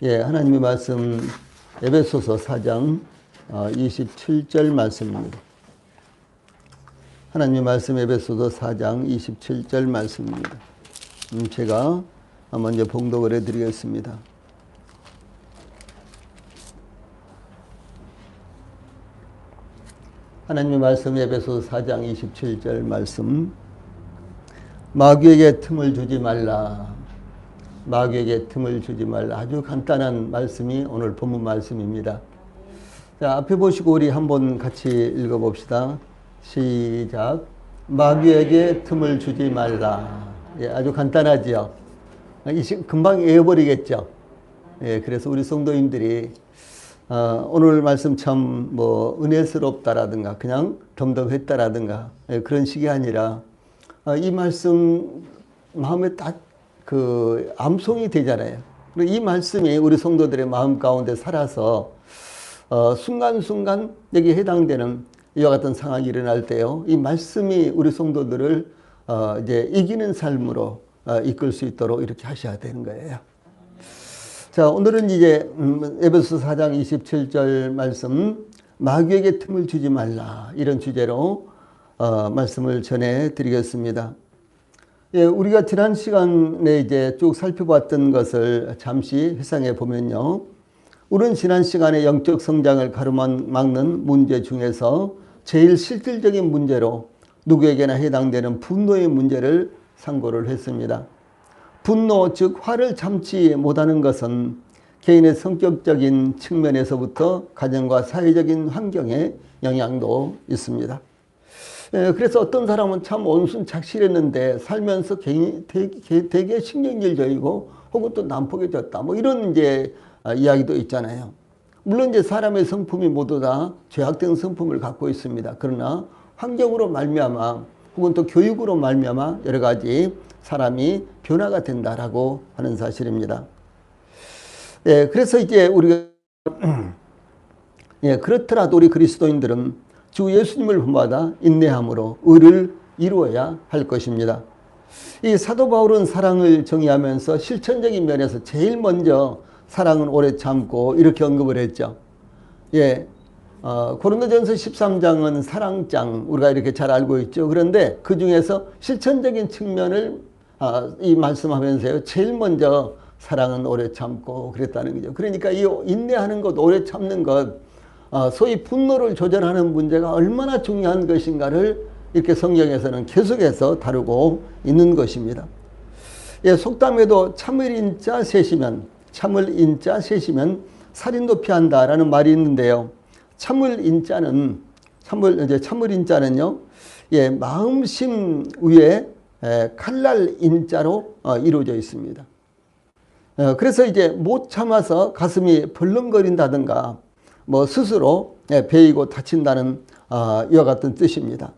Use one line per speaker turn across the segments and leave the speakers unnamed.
예, 하나님의 말씀 에베소서 4장 27절 말씀입니다. 하나님의 말씀 에베소서 4장 27절 말씀입니다. 제가 먼저 봉독을 해드리겠습니다. 하나님의 말씀 에베소서 4장 27절 말씀. 마귀에게 틈을 주지 말라. 마귀에게 틈을 주지 말라. 아주 간단한 말씀이 오늘 본문 말씀입니다. 자, 앞에 보시고 우리 한번 같이 읽어봅시다. 시작. 마귀에게 틈을 주지 말라. 예, 아주 간단하지요. 금방 외워버리겠죠. 예, 그래서 우리 성도님들이 오늘 말씀 참 은혜스럽다라든가 그냥 덤덤했다라든가 그런 식이 아니라 이 말씀 마음에 딱 암송이 되잖아요. 그리고 이 말씀이 우리 성도들의 마음 가운데 살아서 순간순간 여기에 해당되는 이와 같은 상황이 일어날 때요, 이 말씀이 우리 성도들을 이제 이기는 삶으로 이끌 수 있도록 이렇게 하셔야 되는 거예요. 자, 오늘은 이제 에베소 4장 27절 말씀, 마귀에게 틈을 주지 말라, 이런 주제로 말씀을 전해 드리겠습니다. 예, 우리가 지난 시간에 이제 쭉 살펴봤던 것을 잠시 회상해 보면요, 우리는 지난 시간에 영적 성장을 가로막는 문제 중에서 제일 실질적인 문제로 누구에게나 해당되는 분노의 문제를 상고를 했습니다. 분노, 즉 화를 참지 못하는 것은 개인의 성격적인 측면에서부터 가정과 사회적인 환경에 영향도 있습니다. 그래서 어떤 사람은 참 온순착실했는데 살면서 되게 신경질적이고 혹은 또 난폭해졌다, 이런 이제 이야기도 있잖아요. 물론 이제 사람의 성품이 모두 다 죄악된 성품을 갖고 있습니다. 그러나 환경으로 말미암아 혹은 또 교육으로 말미암아 여러 가지 사람이 변화가 된다라고 하는 사실입니다. 예, 그래서 이제 우리가 예, 그렇더라도 우리 그리스도인들은 주 예수님을 본받아 인내함으로 의를 이루어야 할 것입니다. 이 사도 바울은 사랑을 정의하면서 실천적인 면에서 제일 먼저 사랑은 오래 참고 이렇게 언급을 했죠. 예, 고린도전서 13장은 사랑장, 우리가 이렇게 잘 알고 있죠. 그런데 그 중에서 실천적인 측면을 이 말씀하면서요, 제일 먼저 사랑은 오래 참고 그랬다는 거죠. 그러니까 이 인내하는 것, 오래 참는 것, 소위 분노를 조절하는 문제가 얼마나 중요한 것인가를 이렇게 성경에서는 계속해서 다루고 있는 것입니다. 예, 속담에도 참을 인자 셋이면 살인도 피한다라는 말이 있는데요. 참을 인자는요, 예, 마음심 위에 칼날 인자로 이루어져 있습니다. 그래서 이제 못 참아서 가슴이 벌렁거린다든가 스스로 베이고 다친다는 이와 같은 뜻입니다.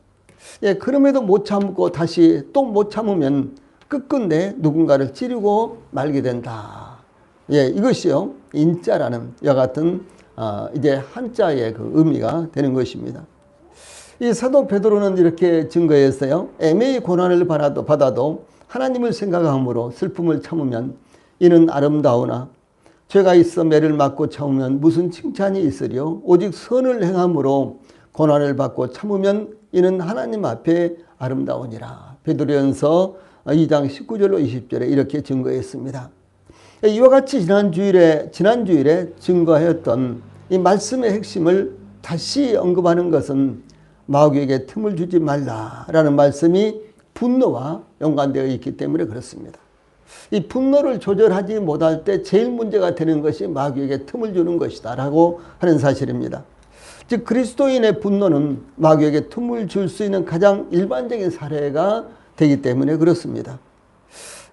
예, 그럼에도 못 참고 다시 또 못 참으면 끝끝내 누군가를 찌르고 말게 된다. 예, 이것이요, 인자라는 이와 같은 이제 한자의 그 의미가 되는 것입니다. 이 사도 베드로는 이렇게 증거했어요. 애매히 고난을 받아도 하나님을 생각함으로 슬픔을 참으면 이는 아름다우나 죄가 있어 매를 맞고 참으면 무슨 칭찬이 있으리요. 오직 선을 행함으로 고난을 받고 참으면 이는 하나님 앞에 아름다우니라. 베드로전서 2장 19절로 20절에 이렇게 증거했습니다. 이와 같이 지난주일에 증거하였던 이 말씀의 핵심을 다시 언급하는 것은 마귀에게 틈을 주지 말라라는 말씀이 분노와 연관되어 있기 때문에 그렇습니다. 이 분노를 조절하지 못할 때 제일 문제가 되는 것이 마귀에게 틈을 주는 것이다 라고 하는 사실입니다. 즉 그리스도인의 분노는 마귀에게 틈을 줄 수 있는 가장 일반적인 사례가 되기 때문에 그렇습니다.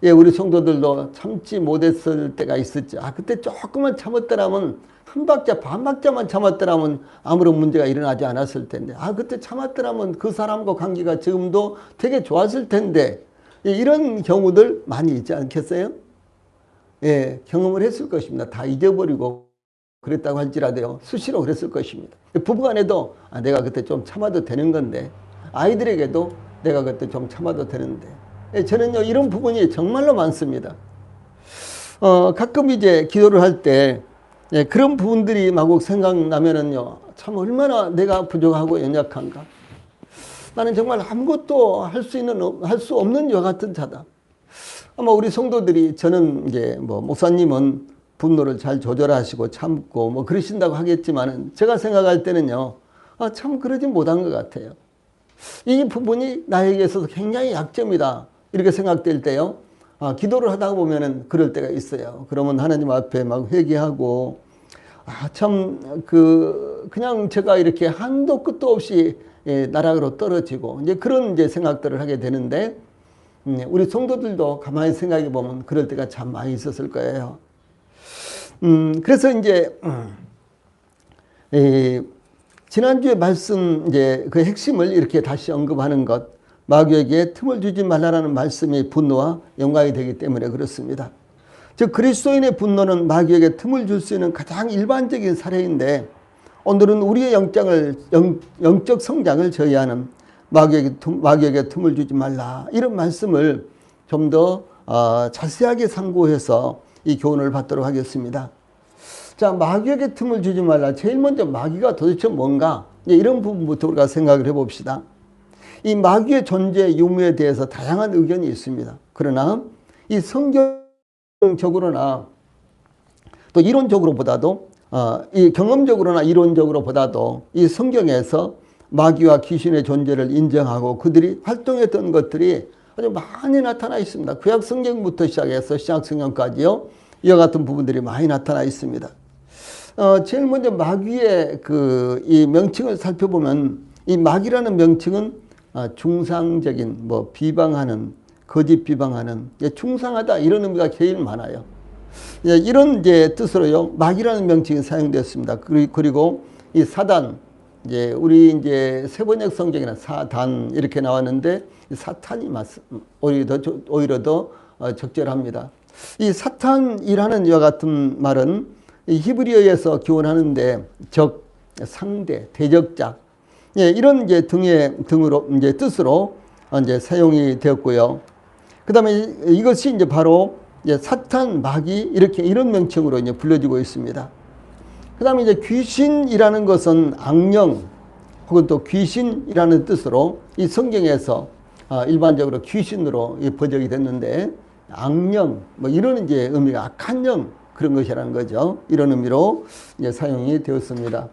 예, 우리 성도들도 참지 못했을 때가 있었죠. 그때 조금만 참았더라면, 한 박자 반 박자만 참았더라면 아무런 문제가 일어나지 않았을 텐데, 그때 참았더라면 그 사람과 관계가 지금도 되게 좋았을 텐데, 이런 경우들 많이 있지 않겠어요? 예, 경험을 했을 것입니다. 다 잊어버리고 그랬다고 할지라도요, 수시로 그랬을 것입니다. 부부간에도 내가 그때 좀 참아도 되는 건데, 아이들에게도 내가 그때 좀 참아도 되는데, 저는요, 이런 부분이 정말로 많습니다. 가끔 이제 기도를 할 때, 예, 그런 부분들이 마구 생각나면은요, 참 얼마나 내가 부족하고 연약한가. 나는 정말 아무것도 할 수 없는 여 같은 자다. 아마 우리 성도들이, 저는 이제 뭐 목사님은 분노를 잘 조절하시고 참고 뭐 그러신다고 하겠지만은, 제가 생각할 때는요, 참 그러지 못한 것 같아요. 이 부분이 나에게 있어서 굉장히 약점이다, 이렇게 생각될 때요, 기도를 하다 보면은 그럴 때가 있어요. 그러면 하나님 앞에 막 회개하고, 그냥 제가 이렇게 한도 끝도 없이, 예, 나락으로 떨어지고, 이제 그런 이제 생각들을 하게 되는데, 우리 성도들도 가만히 생각해 보면 그럴 때가 참 많이 있었을 거예요. 그래서 이제, 지난주에 말씀, 이제 그 핵심을 이렇게 다시 언급하는 것, 마귀에게 틈을 주지 말라라는 말씀이 분노와 연관이 되기 때문에 그렇습니다. 즉, 그리스도인의 분노는 마귀에게 틈을 줄 수 있는 가장 일반적인 사례인데, 오늘은 우리의 영적 성장을 저해하는 마귀에게 틈을 주지 말라, 이런 말씀을 좀 더 자세하게 상고해서 이 교훈을 받도록 하겠습니다. 자, 마귀에게 틈을 주지 말라. 제일 먼저 마귀가 도대체 뭔가, 이런 부분부터 우리가 생각을 해봅시다. 이 마귀의 존재 유무에 대해서 다양한 의견이 있습니다. 그러나 이 성경적으로나 또 이론적으로보다도, 이 경험적으로나 이론적으로보다도 이 성경에서 마귀와 귀신의 존재를 인정하고 그들이 활동했던 것들이 아주 많이 나타나 있습니다. 구약 성경부터 시작해서 신약 성경까지요, 이와 같은 부분들이 많이 나타나 있습니다. 제일 먼저 마귀의 이 명칭을 살펴보면, 이 마귀라는 명칭은 중상적인, 뭐 비방하는, 거짓 비방하는, 중상하다, 이런 의미가 제일 많아요. 이런 이제 뜻으로요, 마귀라는 명칭이 사용되었습니다. 그리고 이 사단, 이제 우리 이제 세번역 성경에는 사단 이렇게 나왔는데, 사탄이 오히려 더 적절합니다. 이 사탄이라는 이와 같은 말은 이 히브리어에서 기원하는데 적, 상대, 대적자, 이런 이제 등으로 이제 뜻으로 이제 사용이 되었고요. 그 다음에 이것이 이제 바로 이제 사탄, 마귀, 이런 명칭으로 이제 불려지고 있습니다. 그 다음에 이제 귀신이라는 것은 악령 혹은 또 귀신이라는 뜻으로 이 성경에서 일반적으로 귀신으로 번역이 됐는데, 악령, 뭐 이런 이제 의미가 악한 영, 그런 것이라는 거죠. 이런 의미로 이제 사용이 되었습니다.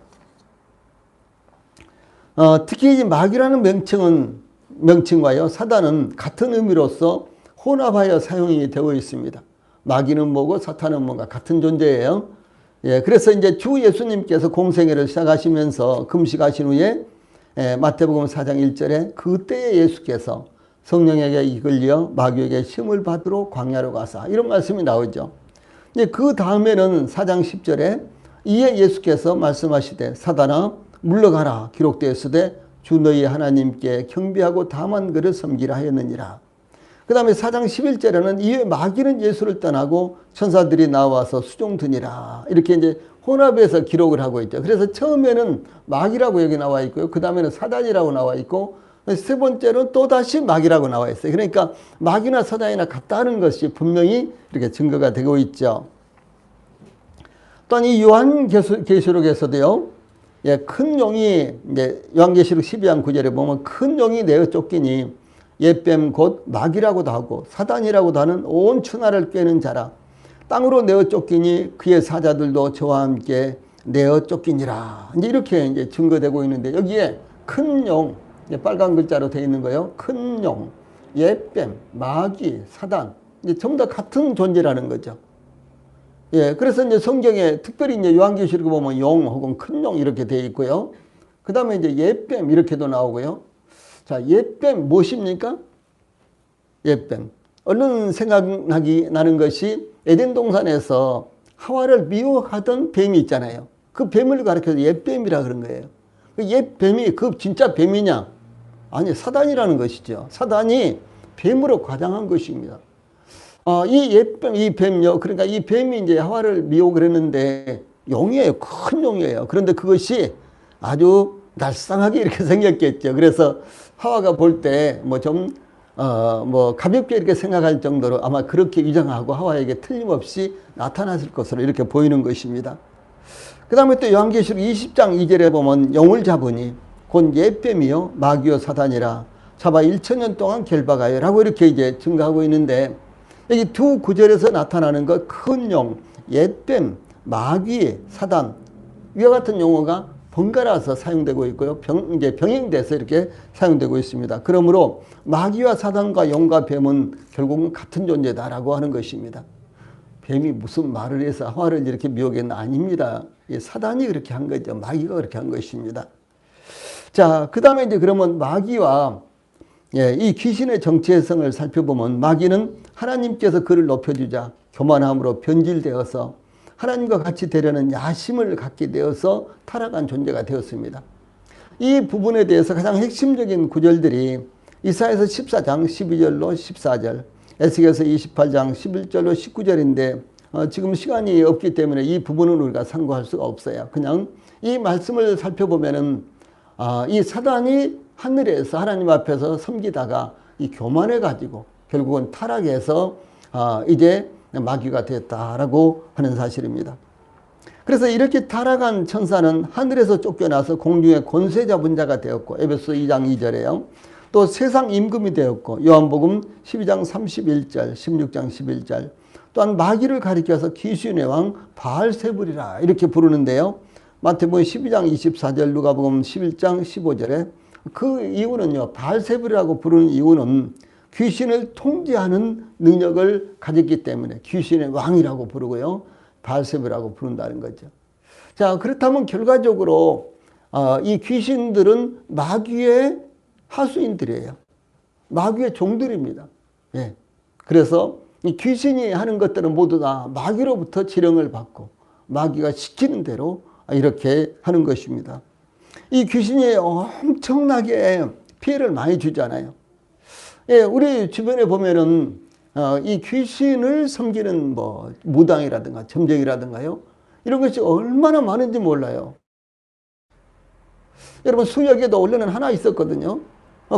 특히 이 마귀라는 명칭과요, 사단은 같은 의미로서 혼합하여 사용이 되고 있습니다. 마귀는 뭐고 사탄은 뭔가 같은 존재예요. 예, 그래서 이제 주 예수님께서 공생애를 시작하시면서 금식하신 후에, 마태복음 4장 1절에 그때에 예수께서 성령에게 이끌려 마귀에게 시험을 받으러 광야로 가사, 이런 말씀이 나오죠. 이제 그 다음에는 4장 10절에 이에 예수께서 말씀하시되 사단아 물러가라 기록되었으되 주 너희 하나님께 경배하고 다만 그를 섬기라 하였느니라. 그 다음에 4장 11절에는 이에 마귀는 예수를 떠나고 천사들이 나와서 수종드니라, 이렇게 이제 혼합해서 기록을 하고 있죠. 그래서 처음에는 마귀라고 여기 나와 있고요, 그 다음에는 사단이라고 나와 있고, 세 번째는 또다시 마귀라고 나와 있어요. 그러니까 마귀나 사단이나 같다는 것이 분명히 이렇게 증거가 되고 있죠. 또한 이 요한계시록에서도요, 큰 용이, 이제 요한계시록 12장 9절에 보면 큰 용이 내어 쫓기니 옛뱀 곧 마귀라고도 하고 사단이라고도 하는 온 천하를 꿰는 자라. 땅으로 내어 쫓기니 그의 사자들도 저와 함께 내어 쫓기니라. 이제 이렇게 이제 증거되고 있는데, 여기에 큰 용, 빨간 글자로 되어 있는 거예요. 큰 용, 옛뱀, 마귀, 사단, 이제 전부 다 같은 존재라는 거죠. 예, 그래서 이제 성경에 특별히 이제 요한계시록에 보면 용 혹은 큰 용 이렇게 되어 있고요. 그 다음에 이제 옛뱀 이렇게도 나오고요. 자, 옛뱀 무엇입니까? 옛뱀. 얼른 생각나기 나는 것이 에덴 동산에서 하와를 미혹하던 뱀이 있잖아요. 그 뱀을 가리켜서 옛뱀이라 그런 거예요. 그 옛뱀이 그 진짜 뱀이냐? 아니, 사단이라는 것이죠. 사단이 뱀으로 과장한 것입니다. 이 옛뱀, 이 뱀요. 그러니까 이 뱀이 이제 하와를 미혹을 했는데 용이에요. 큰 용이에요. 그런데 그것이 아주 날상하게 이렇게 생겼겠죠. 그래서 하와가 볼 때 뭐 좀 뭐 가볍게 이렇게 생각할 정도로 아마 그렇게 위장하고 하와에게 틀림없이 나타났을 것으로 이렇게 보이는 것입니다. 그 다음에 또 요한계시록 20장 2절에 보면 영을 잡으니 곧 옛뱀이요 마귀요 사단이라 잡아 1000년 동안 결박하여 라고 이렇게 이제 증가하고 있는데, 여기 두 구절에서 나타나는 것 큰 영, 옛뱀, 마귀, 사단, 이와 같은 용어가 번갈아서 사용되고 있고요. 이제 병행돼서 이렇게 사용되고 있습니다. 그러므로 마귀와 사단과 용과 뱀은 결국은 같은 존재다라고 하는 것입니다. 뱀이 무슨 말을 해서 하와를 이렇게 미혹했나? 아닙니다. 사단이 그렇게 한 거죠. 마귀가 그렇게 한 것입니다. 자, 그 다음에 이제 그러면 마귀와 이 귀신의 정체성을 살펴보면, 마귀는 하나님께서 그를 높여주자 교만함으로 변질되어서 하나님과 같이 되려는 야심을 갖게 되어서 타락한 존재가 되었습니다. 이 부분에 대해서 가장 핵심적인 구절들이 이사야서 14장 12절로 14절, 에스겔서 28장 11절로 19절인데 지금 시간이 없기 때문에 이 부분은 우리가 상고할 수가 없어요. 그냥 이 말씀을 살펴보면은 이 사단이 하늘에서 하나님 앞에서 섬기다가 이 교만해 가지고 결국은 타락해서 이제 마귀가 됐다라고 하는 사실입니다. 그래서 이렇게 타락한 천사는 하늘에서 쫓겨나서 공중의 권세 잡은 자가 되었고, 에베소 2장 2절에요. 또 세상 임금이 되었고, 요한복음 12장 31절, 16장 11절, 또한 마귀를 가리켜서 귀신의 왕 바알세불이라 이렇게 부르는데요. 마태복음 12장 24절, 누가복음 11장 15절에 그 이유는요, 바알세불이라고 부르는 이유는 귀신을 통제하는 능력을 가졌기 때문에 귀신의 왕이라고 부르고요, 바알세불이라고 부른다는 거죠. 자, 그렇다면 결과적으로 이 귀신들은 마귀의 하수인들이에요. 마귀의 종들입니다. 예. 그래서 이 귀신이 하는 것들은 모두 다 마귀로부터 지령을 받고 마귀가 시키는 대로 이렇게 하는 것입니다. 이 귀신이 엄청나게 피해를 많이 주잖아요. 예, 우리 주변에 보면은 이 귀신을 섬기는 뭐 무당이라든가 점쟁이라든가요, 이런 것이 얼마나 많은지 몰라요. 여러분, 수역에도 원래는 하나 있었거든요.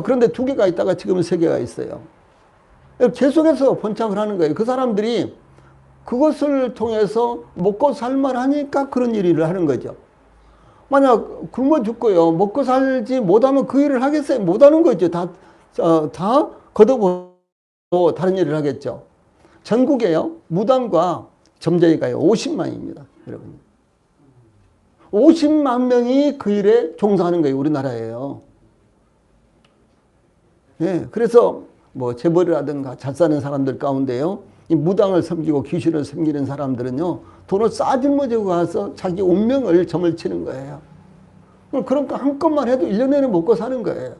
그런데 2개가 있다가 지금은 3개가 있어요. 계속해서 번창을 하는 거예요. 그 사람들이 그것을 통해서 먹고 살만하니까 그런 일을 하는 거죠. 만약 굶어 죽고요, 먹고 살지 못하면 그 일을 하겠어요? 못하는 거죠. 다 걷어보고 다른 일을 하겠죠. 전국에요, 무당과 점쟁이가요 50만입니다. 여러분, 50만 명이 그 일에 종사하는 거예요. 우리나라에요. 예, 그래서 뭐 재벌이라든가 잘 사는 사람들 가운데요, 이 무당을 섬기고 귀신을 섬기는 사람들은요, 돈을 싸질머지고 가서 자기 운명을 점을 치는 거예요. 그러니까 한 건만 해도 1년 내내 먹고 사는 거예요.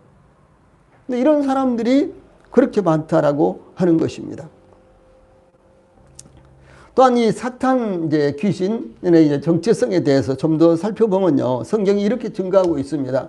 근데 이런 사람들이 그렇게 많다라고 하는 것입니다. 또한 이 사탄 이제 귀신의 이제 정체성에 대해서 좀 더 살펴보면요, 성경이 이렇게 증가하고 있습니다.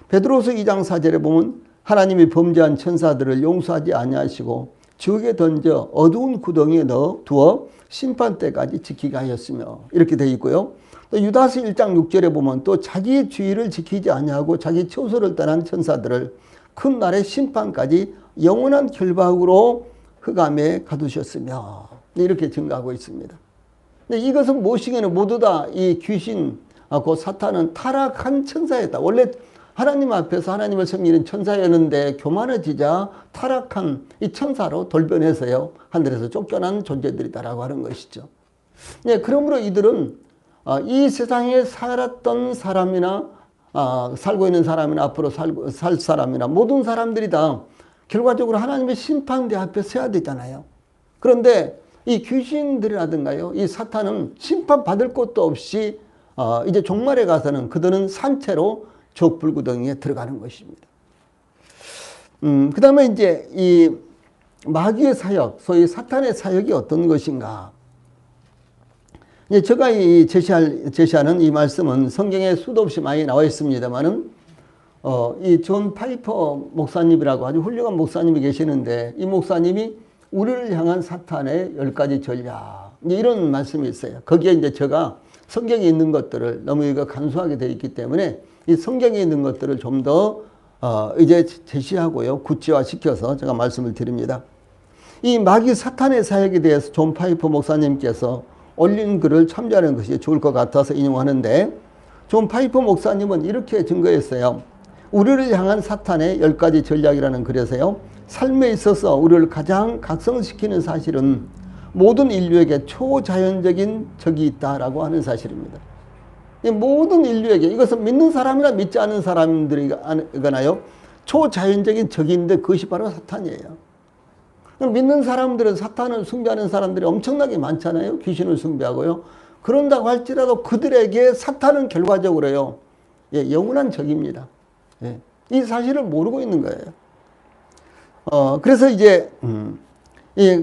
베드로서 2장 4절에 보면 하나님이 범죄한 천사들을 용서하지 아니하시고 지옥에 던져 어두운 구덩이에 넣어 두어 심판 때까지 지키게 하였으며, 이렇게 되어 있고요. 또 유다서 1장 6절에 보면 또 자기 주의를 지키지 아니하고 자기 처소를 떠난 천사들을 큰 날의 심판까지 영원한 결박으로 흑암에 가두셨으며, 이렇게 증가하고 있습니다. 근데 이것은 무엇이냐면 모두 다 이 귀신, 그 사탄은 타락한 천사였다. 원래 하나님 앞에서 하나님을 섬기는 천사였는데 교만해지자 타락한 이 천사로 돌변해서요, 하늘에서 쫓겨난 존재들이다라고 하는 것이죠. 네, 그러므로 이들은 이 세상에 살았던 사람이나 살고 있는 사람이나 앞으로 살 사람이나 모든 사람들이 다 결과적으로 하나님의 심판대 앞에 서야 되잖아요. 그런데 이 귀신들이라든가요, 이 사탄은 심판받을 것도 없이 이제 종말에 가서는 그들은 산채로 족불구덩이에 들어가는 것입니다. 그 다음에 이제 이 마귀의 사역, 소위 사탄의 사역이 어떤 것인가. 이제 제가 제시하는 이 말씀은 성경에 수도 없이 많이 나와 있습니다만은, 이 존 파이퍼 목사님이라고 아주 훌륭한 목사님이 계시는데, 이 목사님이 우리를 향한 사탄의 10가지 전략, 이런 말씀이 있어요. 거기에 이제 제가 성경에 있는 것들을 너무 이거 간소하게 되어 있기 때문에 이 성경에 있는 것들을 좀 더 이제 제시하고요. 구체화시켜서 제가 말씀을 드립니다. 이 마귀 사탄의 사역에 대해서 존 파이퍼 목사님께서 올린 글을 참조하는 것이 좋을 것 같아서 인용하는데, 존 파이퍼 목사님은 이렇게 증거했어요. 우리를 향한 사탄의 10가지 전략이라는 글에서요, 삶에 있어서 우리를 가장 각성시키는 사실은 모든 인류에게 초자연적인 적이 있다라고 하는 사실입니다. 모든 인류에게, 이것은 믿는 사람이나 믿지 않는 사람들이거나요, 초자연적인 적인데 그것이 바로 사탄이에요. 믿는 사람들은 사탄을 숭배하는 사람들이 엄청나게 많잖아요. 귀신을 숭배하고요. 그런다고 할지라도 그들에게 사탄은 결과적으로요, 영원한 적입니다. 이 사실을 모르고 있는 거예요. 그래서 이제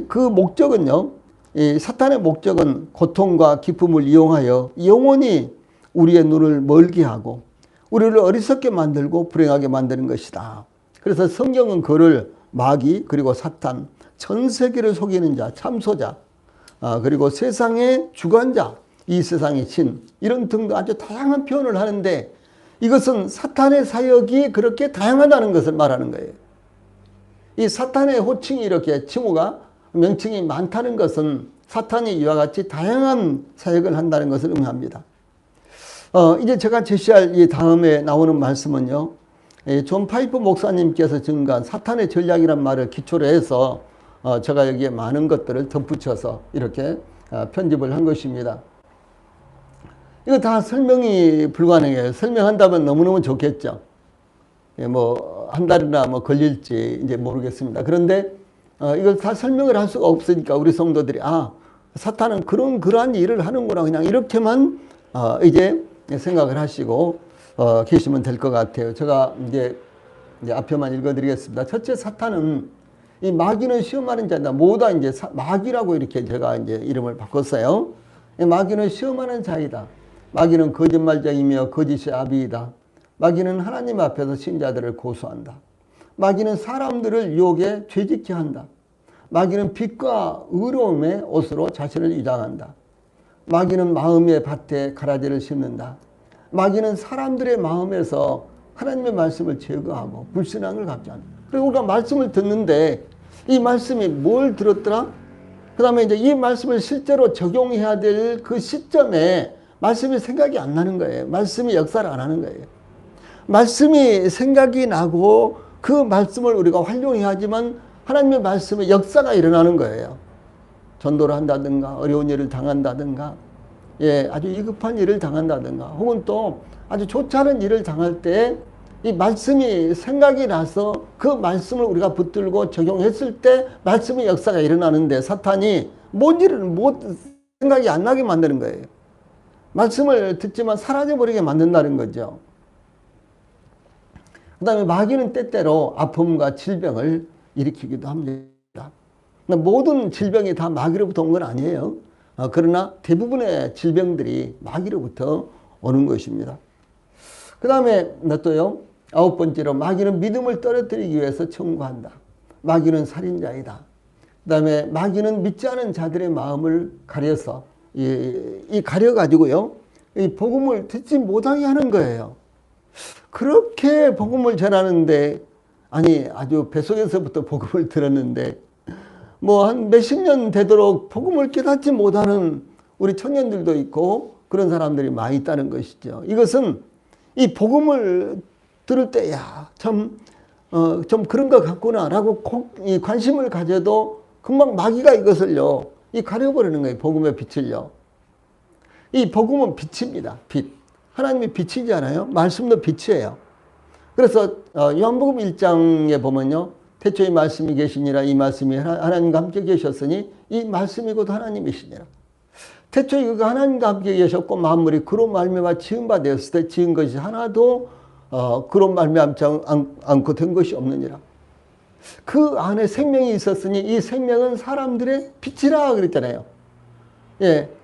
그 목적은요, 이 사탄의 목적은 고통과 기쁨을 이용하여 영원히 우리의 눈을 멀게 하고 우리를 어리석게 만들고 불행하게 만드는 것이다. 그래서 성경은 그를 마귀, 그리고 사탄, 전 세계를 속이는 자, 참소자, 그리고 세상의 주관자, 이 세상의 신, 이런 등등 아주 다양한 표현을 하는데, 이것은 사탄의 사역이 그렇게 다양하다는 것을 말하는 거예요. 이 사탄의 호칭이 이렇게 칭호가, 명칭이 많다는 것은 사탄이 이와 같이 다양한 사역을 한다는 것을 의미합니다. 이제 제가 제시할 이 다음에 나오는 말씀은요, 존 파이퍼 목사님께서 증거한 사탄의 전략이란 말을 기초로 해서 제가 여기에 많은 것들을 덧붙여서 이렇게 편집을 한 것입니다. 이거 다 설명이 불가능해요. 설명한다면 너무너무 좋겠죠. 뭐 한 달이나 뭐 걸릴지 이제 모르겠습니다. 그런데 이걸 다 설명을 할 수가 없으니까 우리 성도들이 사탄은 그러한 일을 하는구나, 그냥 이렇게만 이제 생각을 하시고 계시면 될 것 같아요. 제가 이제 앞에만 읽어드리겠습니다. 첫째, 사탄은 이 마귀는 시험하는 자다. 모두 이제 마귀라고 이렇게 제가 이제 이름을 바꿨어요. 마귀는 시험하는 자이다. 마귀는 거짓말자이며 거짓의 아비이다. 마귀는 하나님 앞에서 신자들을 고소한다. 마귀는 사람들을 유혹에 죄짓게 한다. 마귀는 빛과 의로움의 옷으로 자신을 위장한다. 마귀는 마음의 밭에 가라지를 심는다. 마귀는 사람들의 마음에서 하나님의 말씀을 제거하고 불신앙을 갖게 한다. 그리고 우리가 말씀을 듣는데 이 말씀이 뭘 들었더라? 그 다음에 이제 이 말씀을 실제로 적용해야 될 그 시점에 말씀이 생각이 안 나는 거예요. 말씀이 역사를 안 하는 거예요. 말씀이 생각이 나고 그 말씀을 우리가 활용해야 하지만 하나님의 말씀에 역사가 일어나는 거예요. 전도를 한다든가 어려운 일을 당한다든가 아주 위급한 일을 당한다든가 혹은 또 아주 좋지 않은 일을 당할 때 이 말씀이 생각이 나서 그 말씀을 우리가 붙들고 적용했을 때 말씀의 역사가 일어나는데, 사탄이 뭔 일을 생각이 안 나게 만드는 거예요. 말씀을 듣지만 사라져버리게 만든다는 거죠. 그 다음에 마귀는 때때로 아픔과 질병을 일으키기도 합니다. 모든 질병이 다 마귀로부터 온 건 아니에요. 그러나 대부분의 질병들이 마귀로부터 오는 것입니다. 그 다음에 또요, 9번째로 마귀는 믿음을 떨어뜨리기 위해서 청구한다. 마귀는 살인자이다. 그 다음에 마귀는 믿지 않은 자들의 마음을 가려서 가려가지고요, 이 복음을 듣지 못하게 하는 거예요. 그렇게 복음을 전하는데, 아주 뱃속에서부터 복음을 들었는데 뭐 한 몇십 년 되도록 복음을 깨닫지 못하는 우리 청년들도 있고 그런 사람들이 많이 있다는 것이죠. 이것은 이 복음을 들을 때 좀 그런 것 같구나 라고 이 관심을 가져도 금방 마귀가 이것을요, 가려버리는 거예요. 복음의 빛을요. 이 복음은 빛입니다. 빛. 하나님이 빛이잖아요. 말씀도 빛이에요. 그래서 요한복음 1장에 보면요, 태초에 말씀이 계시니라. 이 말씀이 하나님과 함께 계셨으니 이 말씀이 곧 하나님이시니라. 태초에 그가 하나님과 함께 계셨고 만물이 그로 말미암아 지은 바 되었을 때 지은 것이 하나도 그로 말미암지 않고 된 것이 없느니라. 그 안에 생명이 있었으니 이 생명은 사람들의 빛이라 그랬잖아요.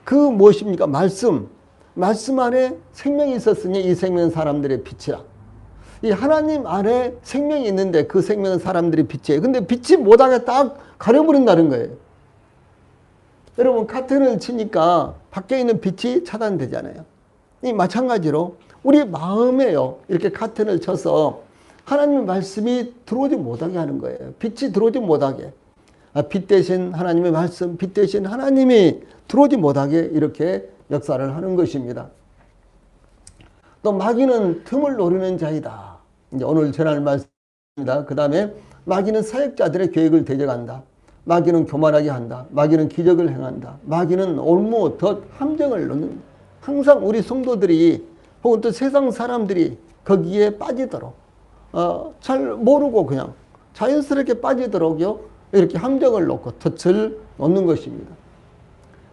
그 무엇입니까? 말씀 안에 생명이 있었으니 이 생명은 사람들의 빛이라. 이 하나님 안에 생명이 있는데 그 생명은 사람들의 빛이에요. 근데 빛이 못하게 딱 가려버린다는 거예요. 여러분, 카텐을 치니까 밖에 있는 빛이 차단되잖아요. 이 마찬가지로 우리 마음에요, 이렇게 카텐을 쳐서 하나님의 말씀이 들어오지 못하게 하는 거예요. 빛이 들어오지 못하게. 빛 대신 하나님의 말씀, 빛 대신 하나님이 들어오지 못하게 이렇게 역사를 하는 것입니다. 또 마귀는 틈을 노리는 자이다. 이제 오늘 전할 말씀입니다. 그 다음에 마귀는 사역자들의 계획을 대적한다. 마귀는 교만하게 한다. 마귀는 기적을 행한다. 마귀는 올무, 덫, 함정을 넣는다. 항상 우리 성도들이 혹은 또 세상 사람들이 거기에 빠지도록 잘 모르고 그냥 자연스럽게 빠지도록요 이렇게 함정을 놓고 덫을 놓는 것입니다.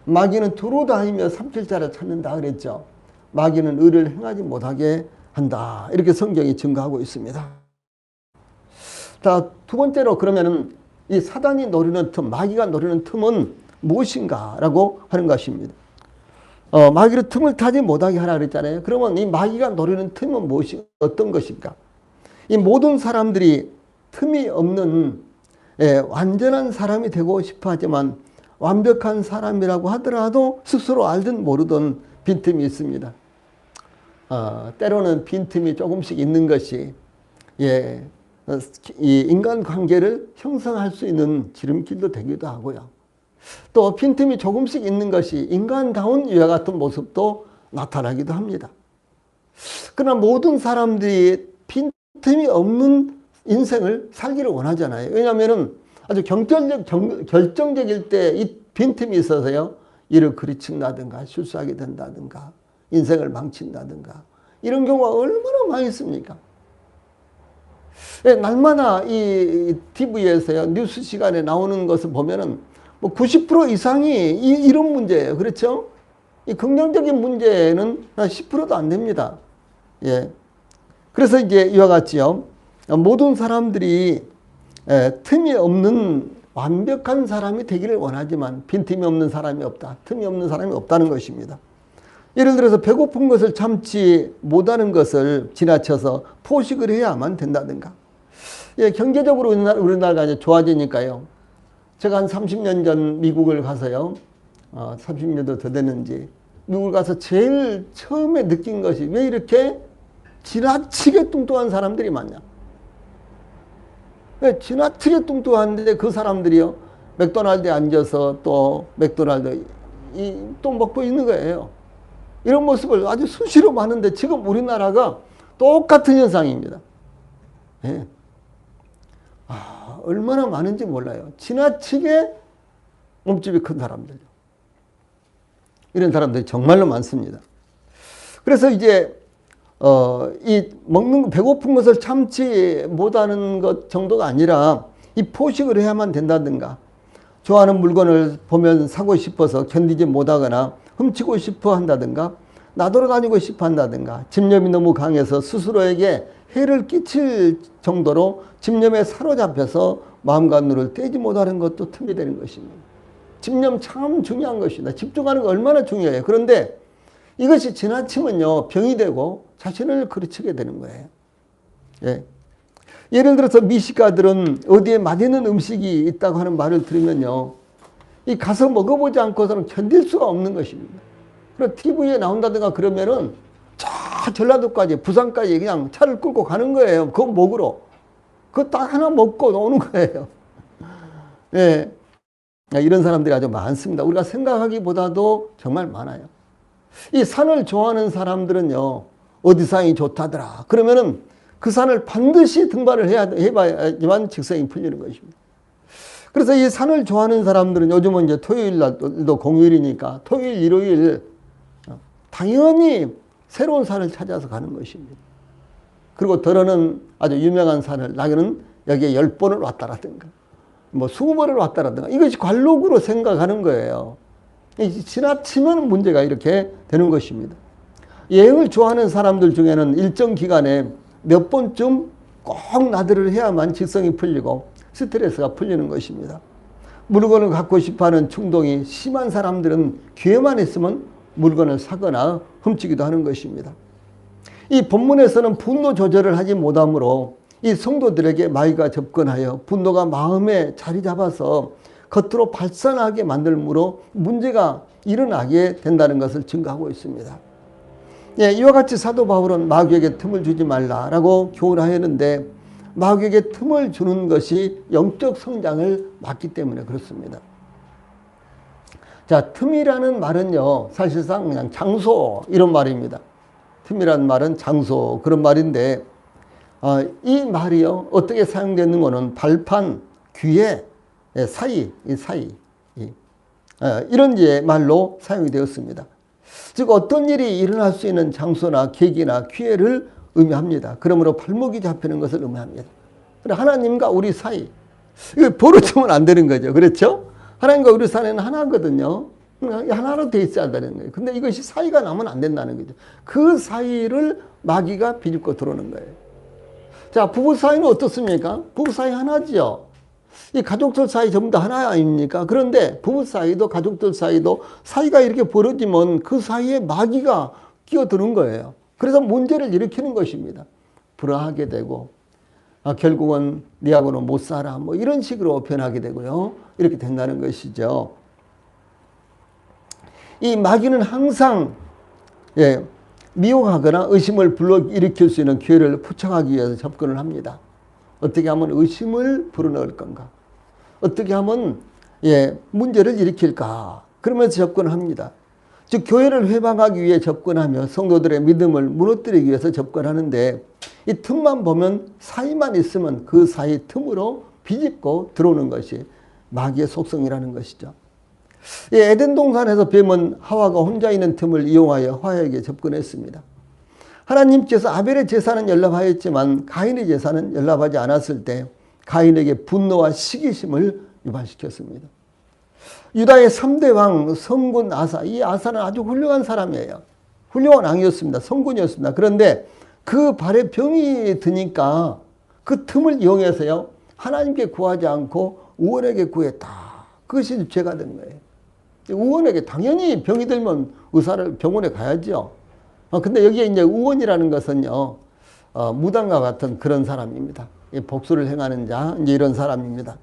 마귀는 두루 다니며 삼킬자를 찾는다 그랬죠. 마귀는 의를 행하지 못하게 한다. 이렇게 성경이 증거하고 있습니다. 자, 두 번째로 그러면은 이 사단이 노리는 틈, 마귀가 노리는 틈은 무엇인가라고 하는 것입니다. 마귀를 틈을 타지 못하게 하라 그랬잖아요. 그러면 이 마귀가 노리는 틈은 어떤 것인가? 이 모든 사람들이 틈이 없는 완전한 사람이 되고 싶어 하지만 완벽한 사람이라고 하더라도 스스로 알든 모르든 빈틈이 있습니다. 때로는 빈틈이 조금씩 있는 것이 이 인간관계를 형성할 수 있는 지름길도 되기도 하고요. 또 빈틈이 조금씩 있는 것이 인간다운 이와 같은 모습도 나타나기도 합니다. 그러나 모든 사람들이 빈틈이 없는 인생을 살기를 원하잖아요. 왜냐하면 아주 결정적일 때 이 빈틈이 있어서요. 일을 그르친다든가 실수하게 된다든가 인생을 망친다든가 이런 경우가 얼마나 많이 있습니까? 날마다 이 TV에서요. 뉴스 시간에 나오는 것을 보면은 뭐 90% 이상이 이런 문제예요. 그렇죠? 이 긍정적인 문제는 10%도 안 됩니다. 예. 그래서 이제 이와 같지요. 모든 사람들이 틈이 없는 완벽한 사람이 되기를 원하지만 빈틈이 없는 사람이 없다. 틈이 없는 사람이 없다는 것입니다. 예를 들어서 배고픈 것을 참지 못하는 것을 지나쳐서 포식을 해야만 된다든가. 예, 경제적으로 우리나라가 이제 좋아지니까요. 제가 한 30년 전 미국을 가서요. 30년도 더 됐는지 미국을 가서 제일 처음에 느낀 것이 왜 이렇게 지나치게 뚱뚱한 사람들이 많냐. 지나치게 뚱뚱한데 그 사람들이요. 맥도날드에 앉아서 또 맥도날드 또 먹고 있는 거예요. 이런 모습을 아주 수시로 많은데 지금 우리나라가 똑같은 현상입니다. 예. 얼마나 많은지 몰라요. 지나치게 몸집이 큰 사람들. 이런 사람들이 정말로 많습니다. 그래서 이제 이 배고픈 것을 참지 못하는 것 정도가 아니라 이 포식을 해야만 된다든가 좋아하는 물건을 보면 사고 싶어서 견디지 못하거나 훔치고 싶어 한다든가 나돌아다니고 싶어 한다든가 집념이 너무 강해서 스스로에게 해를 끼칠 정도로 집념에 사로잡혀서 마음과 눈을 떼지 못하는 것도 틈이 되는 것입니다. 집념 참 중요한 것입니다. 집중하는 거 얼마나 중요해요. 그런데 이것이 지나치면요 병이 되고 자신을 그르치게 되는 거예요. 예. 예를 들어서 미식가들은 어디에 맛있는 음식이 있다고 하는 말을 들으면요 이 가서 먹어보지 않고서는 견딜 수가 없는 것입니다. 그리고 TV에 나온다든가 그러면은 저 전라도까지 부산까지 그냥 차를 끌고 가는 거예요. 그거 먹으러. 그거 딱 하나 먹고 오는 거예요. 예. 이런 사람들이 아주 많습니다. 우리가 생각하기보다도 정말 많아요. 이 산을 좋아하는 사람들은요, 어디 산이 좋다더라. 그러면은 그 산을 반드시 등반을 해봐야지만 직성이 풀리는 것입니다. 그래서 이 산을 좋아하는 사람들은 요즘은 이제 토요일 날도 공휴일이니까 토요일, 일요일 당연히 새로운 산을 찾아서 가는 것입니다. 그리고 더러는 아주 유명한 산을 나는 여기에 10번을 왔다라든가 뭐 20번을 왔다라든가 이것이 관록으로 생각하는 거예요. 지나치면 문제가 이렇게 되는 것입니다. 여행을 좋아하는 사람들 중에는 일정 기간에 몇 번쯤 꼭 나들이를 해야만 직성이 풀리고 스트레스가 풀리는 것입니다. 물건을 갖고 싶어하는 충동이 심한 사람들은 기회만 있으면 물건을 사거나 훔치기도 하는 것입니다. 이 본문에서는 분노 조절을 하지 못하므로 이 성도들에게 마귀가 접근하여 분노가 마음에 자리 잡아서 겉으로 발산하게 만들므로 문제가 일어나게 된다는 것을 증거하고 있습니다. 예, 이와 같이 사도 바울은 마귀에게 틈을 주지 말라라고 교훈하였는데 마귀에게 틈을 주는 것이 영적 성장을 막기 때문에 그렇습니다. 자, 틈이라는 말은요, 사실상 그냥 장소, 이런 말입니다. 틈이라는 말은 장소, 그런 말인데, 이 말이요, 어떻게 사용되는 거는 발판, 귀에 사이, 이 사이, 이런 말로 사용이 되었습니다. 즉, 어떤 일이 일어날 수 있는 장소나 계기나 기회를 의미합니다. 그러므로 발목이 잡히는 것을 의미합니다. 하나님과 우리 사이, 이거 벌어지면 안 되는 거죠. 그렇죠? 하나님과 우리 사이는 하나거든요. 하나로 돼 있어야 되는 거예요. 근데 이것이 사이가 나면 안 된다는 거죠. 그 사이를 마귀가 비집고 들어오는 거예요. 자, 부부 사이는 어떻습니까? 부부 사이 하나죠. 이 가족들 사이 전부 다 하나 아닙니까? 그런데 부부 사이도 가족들 사이도 사이가 이렇게 벌어지면 그 사이에 마귀가 끼어드는 거예요. 그래서 문제를 일으키는 것입니다. 불화하게 되고, 결국은 네하고는 못 살아, 뭐 이런 식으로 변하게 되고요. 이렇게 된다는 것이죠. 이 마귀는 항상 미혹하거나 의심을 불러일으킬 수 있는 기회를 포착하기 위해서 접근을 합니다. 어떻게 하면 의심을 불어넣을 건가? 어떻게 하면 문제를 일으킬까? 그러면서 접근을 합니다. 즉 교회를 회방하기 위해 접근하며 성도들의 믿음을 무너뜨리기 위해서 접근하는데, 이 틈만 보면, 사이만 있으면 그 사이 틈으로 비집고 들어오는 것이 마귀의 속성이라는 것이죠. 에덴 동산에서 뱀은 하와가 혼자 있는 틈을 이용하여 화에게 접근했습니다. 하나님께서 아벨의 제사는 연락하였지만 가인의 제사는 연락하지 않았을 때 가인에게 분노와 시기심을 유발시켰습니다. 유다의 3대 왕 성군 아사, 이 아사는 아주 훌륭한 사람이에요. 훌륭한 왕이었습니다. 성군이었습니다. 그런데 그 발에 병이 드니까 그 틈을 이용해서요, 하나님께 구하지 않고 우원에게 구했다. 그것이 죄가 된 거예요. 우원에게, 당연히 병이 들면 병원에 가야죠. 근데 여기에 이제 우원이라는 것은요, 무당과 같은 그런 사람입니다. 복수를 행하는 자, 이제 이런 사람입니다.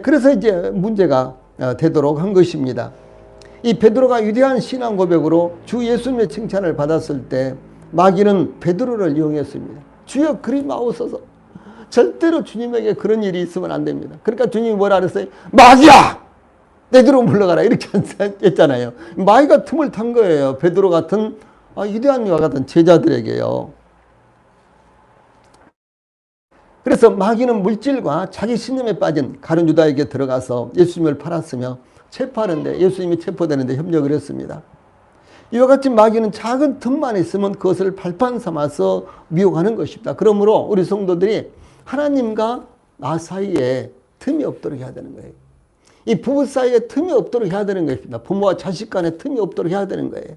그래서 이제 문제가 되도록 한 것입니다. 이 베드로가 위대한 신앙 고백으로 주 예수님의 칭찬을 받았을 때 마귀는 베드로를 이용했습니다. 주여 그리 마옵소서. 절대로 주님에게 그런 일이 있으면 안 됩니다. 그러니까 주님이 뭐라 그랬어요? 마귀야! 내 뒤로 물러가라. 이렇게 했잖아요. 마귀가 틈을 탄 거예요. 베드로 같은 위대한 이와 같은 제자들에게요. 그래서 마귀는 물질과 자기 신념에 빠진 가룟 유다에게 들어가서 예수님을 팔았으며 체포하는데, 예수님이 체포되는데 협력을 했습니다. 이와 같이 마귀는 작은 틈만 있으면 그것을 발판 삼아서 미혹하는 것입니다. 그러므로 우리 성도들이 하나님과 나 사이에 틈이 없도록 해야 되는 거예요. 이 부부 사이에 틈이 없도록 해야 되는 것입니다. 부모와 자식 간에 틈이 없도록 해야 되는 거예요.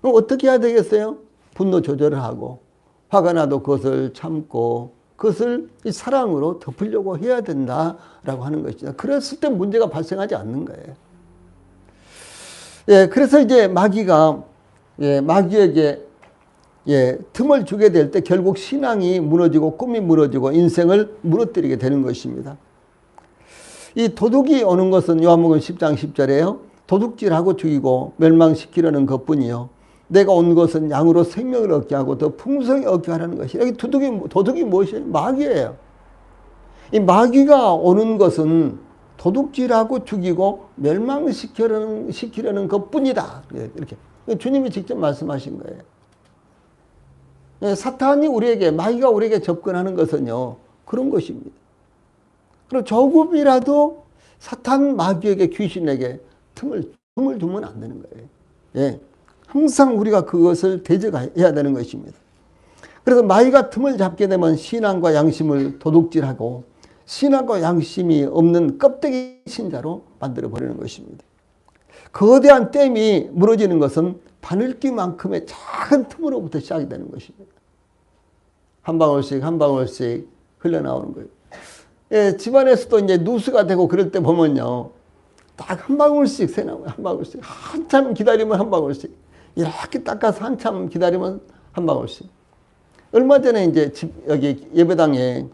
그럼 어떻게 해야 되겠어요? 분노 조절을 하고, 화가 나도 그것을 참고, 그것을 이 사랑으로 덮으려고 해야 된다라고 하는 것이죠. 그랬을 때 문제가 발생하지 않는 거예요. 그래서 이제 마귀가, 마귀에게 틈을 주게 될 때 결국 신앙이 무너지고 꿈이 무너지고 인생을 무너뜨리게 되는 것입니다. 이 도둑이 오는 것은 요한복음 10장 10절에요. 도둑질하고 죽이고 멸망시키려는 것뿐이요. 내가 온 것은 양으로 생명을 얻게 하고 더 풍성히 얻게 하라는 것이. 여기 도둑이 무엇이에요? 마귀예요. 이 마귀가 오는 것은 도둑질하고 죽이고 멸망시키려는 것뿐이다. 이렇게 주님이 직접 말씀하신 거예요. 사탄이 마귀가 우리에게 접근하는 것은요, 그런 것입니다. 그리고 조금이라도 사탄 마귀에게, 귀신에게 틈을 두면 안 되는 거예요. 항상 우리가 그것을 대적해야 되는 것입니다. 그래서 마귀가 틈을 잡게 되면 신앙과 양심을 도둑질하고 신앙과 양심이 없는 껍데기 신자로 만들어버리는 것입니다. 거대한 댐이 무너지는 것은 바늘귀만큼의 작은 틈으로부터 시작이 되는 것입니다. 한 방울씩 한 방울씩 흘러나오는 거예요. 집안에서도 이제 누수가 되고 그럴 때 보면요, 딱 한 방울씩 새나와요. 한 방울씩. 한참 기다리면 한 방울씩. 이렇게 닦아서 한참 기다리면 한 방울씩. 얼마 전에 이제 여기 예배당에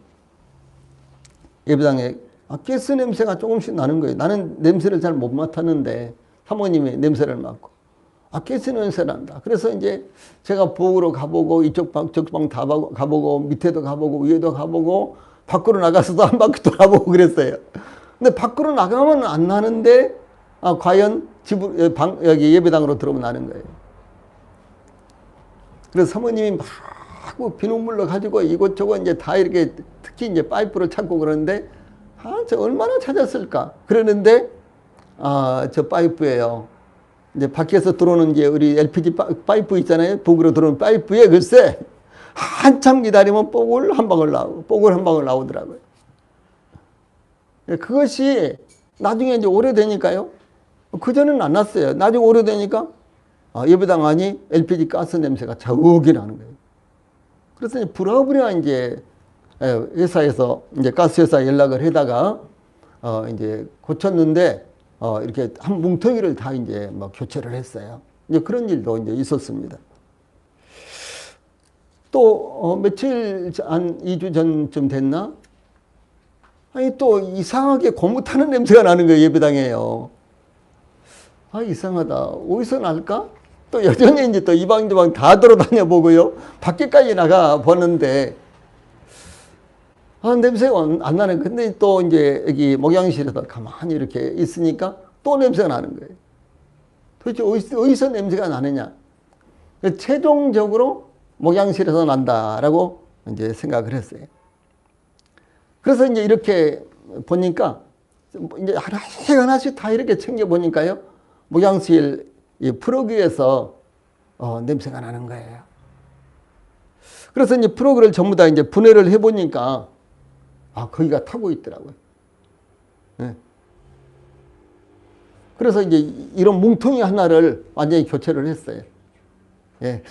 가스 냄새가 조금씩 나는 거예요. 나는 냄새를 잘 못 맡았는데 사모님이 냄새를 맡고, 가스 냄새 난다. 그래서 이제 제가 부엌으로 가보고 이쪽 방 저쪽 방 다 가보고 밑에도 가보고 위에도 가보고 밖으로 나가서도 한 바퀴 돌아보고 그랬어요. 근데 밖으로 나가면 안 나는데 과연 여기 예배당으로 들어오면 나는 거예요. 그래서 사모님이 막 비눗물로 가지고 이곳저곳 이제 다 이렇게 특히 이제 파이프를 찾고 그러는데 저 얼마나 찾았을까? 그러는데 저 파이프예요. 이제 밖에서 들어오는 게 우리 LPG 파이프 있잖아요. 북으로 들어오는 파이프에 글쎄 한참 기다리면 뽀글 한 방울 나오고 뽀글 한 방울 나오더라고요. 그것이 나중에 이제 오래되니까요. 그전에는 안 났어요. 나중에 오래되니까 예배당 안이 LPG 가스 냄새가 자욱이 나는 거예요. 그래서 부랴부랴 이제 회사에서 이제 가스 회사에 연락을 해다가 이제 고쳤는데 이렇게 한 뭉텅이를 다 이제 뭐 교체를 했어요. 이제 그런 일도 이제 있었습니다. 또 며칠 한 2주 전쯤 됐나? 아니 또 이상하게 고무 타는 냄새가 나는 거예요. 예배당에요. 이상하다. 어디서 날까? 또 여전히 이제 또 이방저방 다 돌아다녀 보고요. 밖에까지 나가 보는데 냄새가 안 나네. 근데 또 이제 여기 목양실에서 가만히 이렇게 있으니까 또 냄새가 나는 거예요. 도대체 어디서 냄새가 나느냐? 최종적으로 목양실에서 난다라고 이제 생각을 했어요. 그래서 이제 이렇게 보니까 이제 하나씩 다 이렇게 챙겨 보니까요. 목양실 이 프로그에서 냄새가 나는 거예요. 그래서 이제 프로그를 전부 다 이제 분해를 해보니까 거기가 타고 있더라고요. 네. 그래서 이제 이런 뭉텅이 하나를 완전히 교체를 했어요. 예.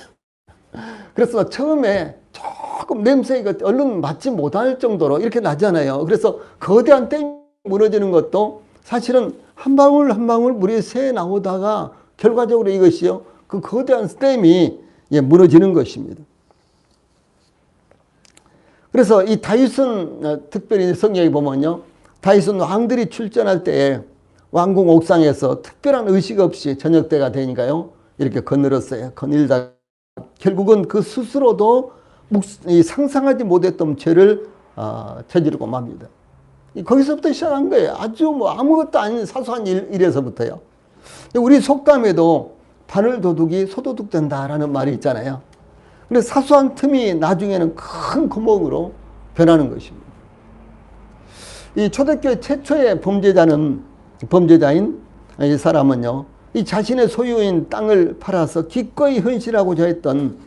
그래서 처음에 조금 냄새가 얼른 맡지 못할 정도로 이렇게 나잖아요. 그래서 거대한 댐이 무너지는 것도 사실은 한 방울 한 방울 물이 새 나오다가 결과적으로 이것이요. 그 거대한 댐이 무너지는 것입니다. 그래서 이 다윗은 특별히 성경에 보면요. 다윗은 왕들이 출전할 때에 왕궁 옥상에서 특별한 의식 없이 저녁 때가 되니까요. 이렇게 거늘었어요. 거닐다 결국은 그 스스로도 상상하지 못했던 죄를 저지르고 맙니다. 거기서부터 시작한 거예요. 아주 뭐 아무것도 아닌 사소한 일에서부터요. 우리 속담에도 바늘 도둑이 소도둑 된다라는 말이 있잖아요. 근데 사소한 틈이 나중에는 큰 구멍으로 변하는 것입니다. 이 초대교회 최초의 범죄자인 이 사람은요, 이 자신의 소유인 땅을 팔아서 기꺼이 헌신하고자 했던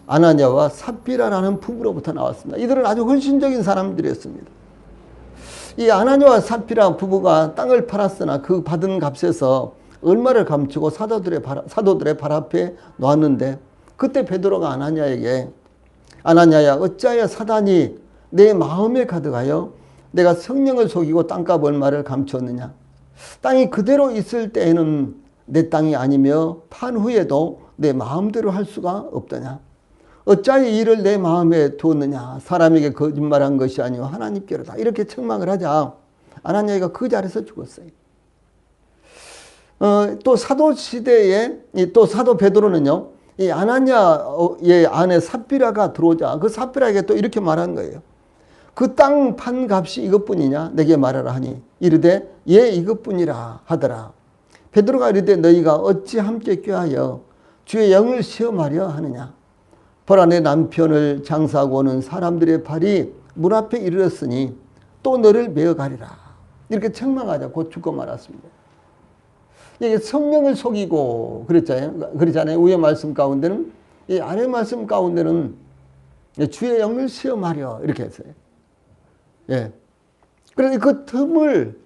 아나니아와 삽비라라는 부부로부터 나왔습니다. 이들은 아주 헌신적인 사람들이었습니다. 이 아나니아와 삽비라 부부가 땅을 팔았으나 그 받은 값에서 얼마를 감추고 사도들의 발 앞에 놓았는데 그때 베드로가 아나니아야 어찌하여 사단이 내 마음에 가득하여 내가 성령을 속이고 땅값 얼마를 감추었느냐. 땅이 그대로 있을 때에는 내 땅이 아니며 판 후에도 내 마음대로 할 수가 없더냐. 어찌하여 이를 내 마음에 두었느냐. 사람에게 거짓말한 것이 아니오 하나님께로다. 이렇게 책망을 하자 아나니아가 그 자리에서 죽었어요. 또 사도 시대에 또 사도 베드로는요. 이 아나니아의 아내 삽비라가 들어오자 그 삽비라에게 또 이렇게 말한 거예요. 그 땅 판 값이 이것뿐이냐 내게 말하라 하니 이르되 예 이것뿐이라 하더라. 베드로가 이르되 너희가 어찌 함께 꾀하여 주의 영을 시험하려 하느냐. 보라 내 남편을 장사하고 오는 사람들의 발이 문 앞에 이르렀으니 또 너를 메어 가리라. 이렇게 책망하자 곧 죽고 말았습니다. 이게 성령을 속이고 그랬잖아요. 위의 말씀 가운데는 이 아래 말씀 가운데는 주의 영을 시험하려 이렇게 했어요. 예. 그래서 그 틈을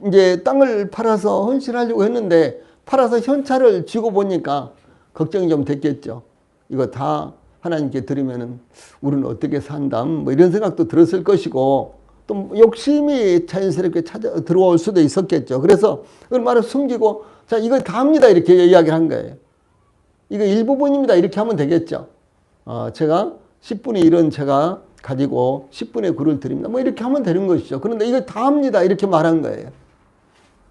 이제 땅을 팔아서 헌신하려고 했는데 팔아서 현찰을 쥐고 보니까 걱정이 좀 됐겠죠. 이거 다 하나님께 드리면은 우리는 어떻게 산담 뭐 이런 생각도 들었을 것이고 또 욕심이 자연스럽게 들어올 수도 있었겠죠. 그래서 그걸 말을 숨기고 자 이거 다 합니다 이렇게 이야기를 한 거예요. 이거 일부분입니다 이렇게 하면 되겠죠. 제가 10분의 1은 제가 가지고 10분의 9를 드립니다. 뭐 이렇게 하면 되는 것이죠. 그런데 이거 다 합니다 이렇게 말한 거예요.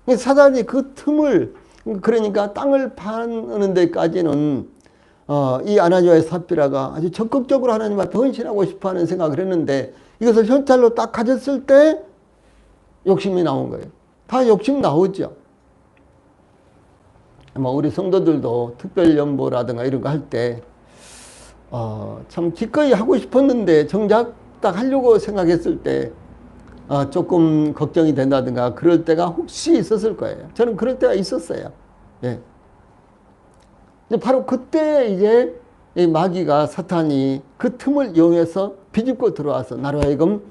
사단이 그 틈을 그러니까 땅을 파는 데까지는 이 아나니아와 삽비라가 아주 적극적으로 하나님 앞에 헌신하고 싶어하는 생각을 했는데 이것을 현찰로 딱 가졌을 때 욕심이 나온 거예요. 다 욕심 나오죠. 우리 성도들도 특별연보라든가 이런 거 할 때 참 기꺼이 하고 싶었는데 정작 딱 하려고 생각했을 때 조금 걱정이 된다든가 그럴 때가 혹시 있었을 거예요. 저는 그럴 때가 있었어요. 예. 바로 그때 이제 이 마귀가 사탄이 그 틈을 이용해서 비집고 들어와서 나로 하여금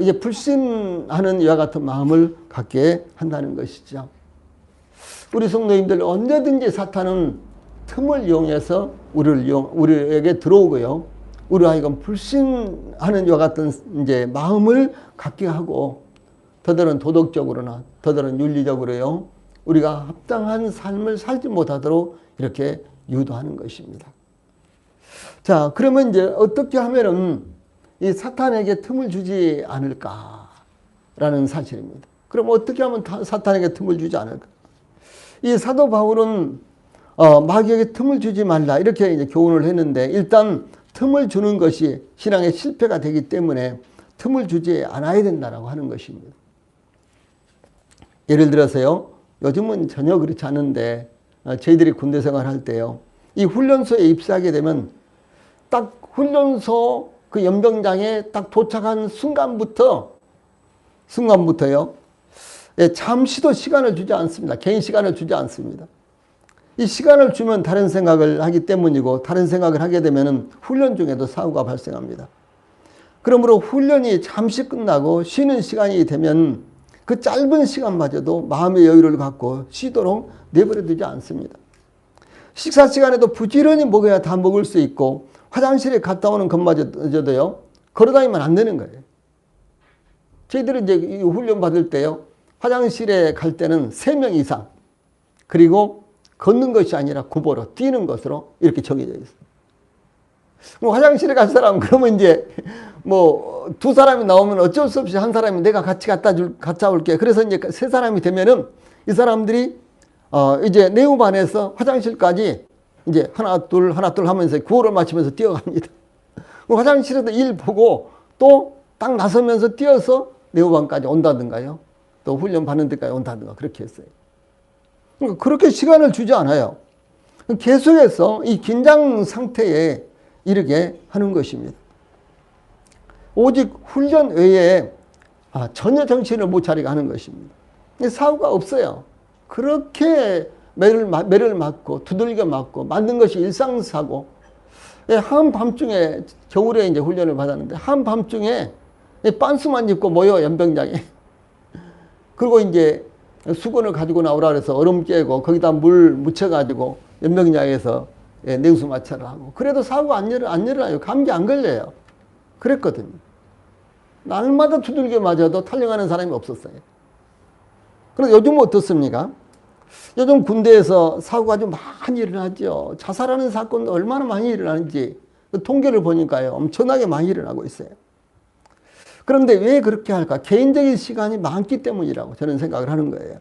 이제 불신하는 이와 같은 마음을 갖게 한다는 것이죠. 우리 성도님들 언제든지 사탄은 틈을 이용해서 우리에게 들어오고요. 우리 하여금 불신하는 이와 같은 이제 마음을 갖게 하고 더더는 도덕적으로나 더더는 윤리적으로요. 우리가 합당한 삶을 살지 못하도록 이렇게 유도하는 것입니다. 자, 그러면 이제 어떻게 하면은 이 사탄에게 틈을 주지 않을까라는 사실입니다. 그럼 어떻게 하면 사탄에게 틈을 주지 않을까? 이 사도 바울은 마귀에게 틈을 주지 말라 이렇게 이제 교훈을 했는데 일단 틈을 주는 것이 신앙의 실패가 되기 때문에 틈을 주지 않아야 된다라고 하는 것입니다. 예를 들어서요. 요즘은 전혀 그렇지 않은데 저희들이 군대 생활할 때요. 이 훈련소에 입사하게 되면 딱 훈련소 그 연병장에 딱 도착한 순간부터요. 잠시도 시간을 주지 않습니다. 개인 시간을 주지 않습니다. 이 시간을 주면 다른 생각을 하기 때문이고 다른 생각을 하게 되면 훈련 중에도 사고가 발생합니다. 그러므로 훈련이 잠시 끝나고 쉬는 시간이 되면 그 짧은 시간마저도 마음의 여유를 갖고 쉬도록 내버려 두지 않습니다. 식사 시간에도 부지런히 먹어야 다 먹을 수 있고 화장실에 갔다 오는 것마저도요. 걸어다니면 안 되는 거예요. 저희들은 이제 훈련 받을 때요. 화장실에 갈 때는 3명 이상 그리고 걷는 것이 아니라 구보로 뛰는 것으로 이렇게 정해져 있어요. 화장실에 갈 사람 그러면 이제 뭐 2사람이 나오면 어쩔 수 없이 한 사람이 내가 같이 갔다 올게. 그래서 이제 3사람이 되면은 이 사람들이 이제 내후반에서 화장실까지 이제 하나 둘 하면서 구호를 맞추면서 뛰어갑니다. 화장실에도 일 보고 또 딱 나서면서 뛰어서 내후반까지 온다든가요. 또 훈련 받는 데까지 온다든가 그렇게 했어요. 그러니까 그렇게 시간을 주지 않아요. 계속해서 이 긴장 상태에 이르게 하는 것입니다. 오직 훈련 외에 전혀 정신을 못 차리게 하는 것입니다. 사고가 없어요. 그렇게 매를 맞고 두들겨 맞고 맞는 것이 일상사고. 한밤중에 겨울에 이제 훈련을 받았는데 한밤중에 빤스만 입고 모여 연병장에. 그리고 이제 수건을 가지고 나오라 그래서 얼음 깨고 거기다 물 묻혀가지고 연병장에서 냉수 마찰을 하고 그래도 사고 안 일어나요. 감기 안 걸려요. 그랬거든요. 날마다 두들겨 맞아도 탈영하는 사람이 없었어요. 그런데 요즘은 어떻습니까? 요즘 군대에서 사고가 좀 많이 일어나죠. 자살하는 사건도 얼마나 많이 일어나는지 통계를 보니까요. 엄청나게 많이 일어나고 있어요. 그런데 왜 그렇게 할까? 개인적인 시간이 많기 때문이라고 저는 생각을 하는 거예요.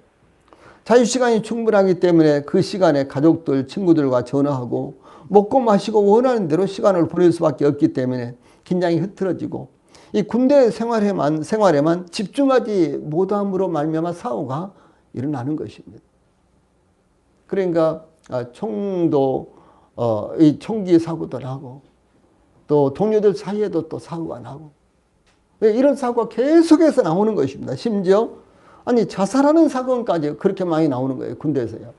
자유시간이 충분하기 때문에 그 시간에 가족들, 친구들과 전화하고 먹고 마시고 원하는 대로 시간을 보낼 수밖에 없기 때문에 긴장이 흐트러지고 이 군대 생활에만 집중하지 못함으로 말미암아 사고가 일어나는 것입니다. 그러니까 총도 이 총기 사고도 나고 또 동료들 사이에도 또 사고가 나고 이런 사고가 계속해서 나오는 것입니다. 심지어 자살하는 사건까지 그렇게 많이 나오는 거예요. 군대에서요.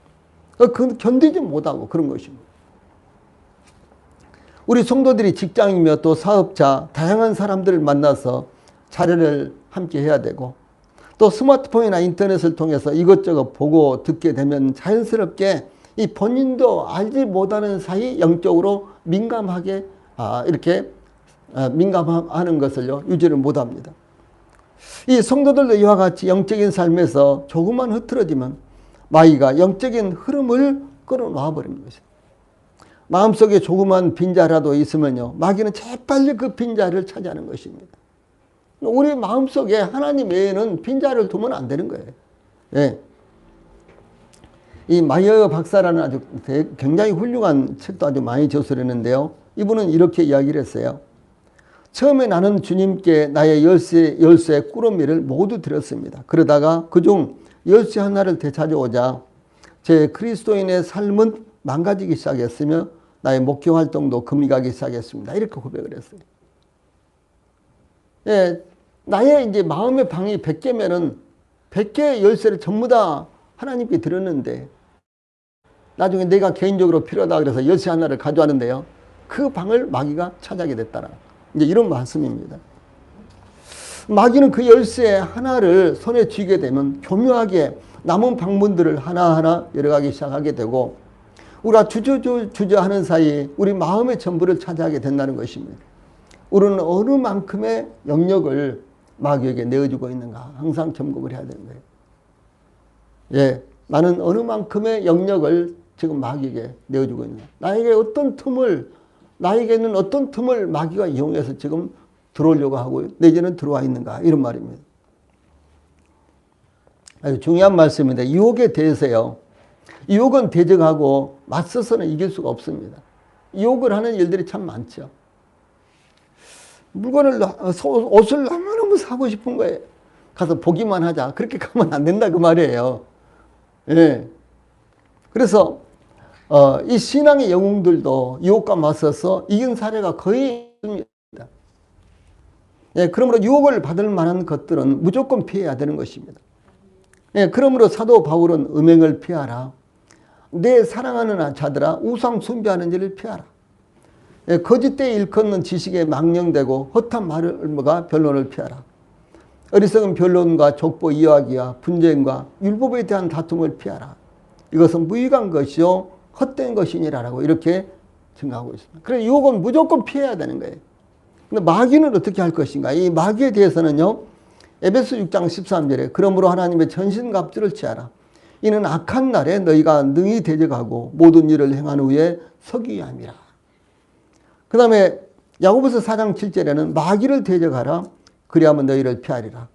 견디지 못하고 그런 것입니다. 우리 성도들이 직장이며 또 사업자 다양한 사람들을 만나서 자료를 함께 해야 되고 또 스마트폰이나 인터넷을 통해서 이것저것 보고 듣게 되면 자연스럽게 이 본인도 알지 못하는 사이 영적으로 민감하게 이렇게 민감하는 것을요 유지를 못합니다. 이 성도들도 이와 같이 영적인 삶에서 조금만 흐트러지면 마귀가 영적인 흐름을 끌어놔 버리는 것입니다. 마음속에 조그만 빈자라도 있으면요 마귀는 재빨리 그 빈자를 차지하는 것입니다. 우리 마음속에 하나님 외에는 빈자를 두면 안 되는 거예요. 예. 이 마이어 박사라는 아주 굉장히 훌륭한 책도 아주 많이 저술했는데요. 이분은 이렇게 이야기를 했어요. 처음에 나는 주님께 나의 열쇠의 꾸러미를 모두 드렸습니다. 그러다가 그중 열쇠 하나를 되찾아오자 제 그리스도인의 삶은 망가지기 시작했으며 나의 목회 활동도 금이 가기 시작했습니다. 이렇게 고백을 했어요. 예, 나의 이제 마음의 방이 100개면은 100개의 열쇠를 전부 다 하나님께 드렸는데 나중에 내가 개인적으로 필요하다 그래서 열쇠 하나를 가져왔는데요. 그 방을 마귀가 차지하게 됐다라. 이제 이런 말씀입니다. 마귀는 그 열쇠 하나를 손에 쥐게 되면 교묘하게 남은 방문들을 하나하나 열어가기 시작하게 되고 우리가 주저하는 사이에 우리 마음의 전부를 차지하게 된다는 것입니다. 우리는 어느 만큼의 영역을 마귀에게 내어주고 있는가 항상 점검을 해야 되는 거예요. 예, 나는 어느 만큼의 영역을 지금 마귀에게 내어주고 있는가. 나에게는 어떤 틈을 마귀가 이용해서 지금 들어오려고 하고 내지는 들어와 있는가 이런 말입니다. 아주 중요한 말씀인데 유혹에 대해서요. 유혹은 대적하고 맞서서는 이길 수가 없습니다. 유혹을 하는 일들이 참 많죠. 옷을 너무너무 사고 싶은 거예요. 가서 보기만 하자. 그렇게 가면 안 된다 그 말이에요. 예. 그래서 이 신앙의 영웅들도 유혹과 맞서서 이긴 사례가 거의 없습니다. 예, 그러므로 유혹을 받을 만한 것들은 무조건 피해야 되는 것입니다. 예, 그러므로 사도 바울은 음행을 피하라. 내 사랑하는 자들아 우상 숭배하는 일을 피하라. 예, 거짓되이 일컫는 지식에 망령되고 헛한 말과 변론을 피하라. 어리석은 변론과 족보 이야기와 분쟁과 율법에 대한 다툼을 피하라. 이것은 무익한 것이요 헛된 것이니라라고 이렇게 증가하고 있습니다. 그래서 유혹은 무조건 피해야 되는 거예요. 근데 마귀는 어떻게 할 것인가? 이 마귀에 대해서는요. 에베소 6장 13절에 그러므로 하나님의 전신갑주를 취하라. 이는 악한 날에 너희가 능히 대적하고 모든 일을 행한 후에 서기 위함이라. 그 다음에 야고보서 4장 7절에는 마귀를 대적하라. 그리하면 너희를 피하리라.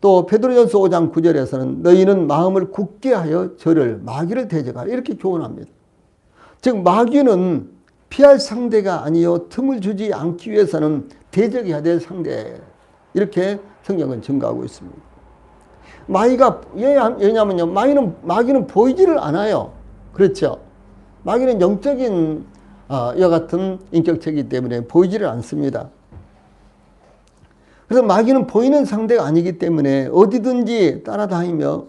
또 베드로전서 5장 9절에서는 너희는 마음을 굳게 하여 저를 마귀를 대적하라. 이렇게 교훈합니다. 즉 마귀는 피할 상대가 아니요 틈을 주지 않기 위해서는 대적해야 될 상대. 이렇게 성경은 증거하고 있습니다. 마귀가 왜냐면요. 마귀는 보이지를 않아요. 그렇죠. 마귀는 영적인 이와 같은 인격체이기 때문에 보이지를 않습니다. 그래서 마귀는 보이는 상대가 아니기 때문에 어디든지 따라다니며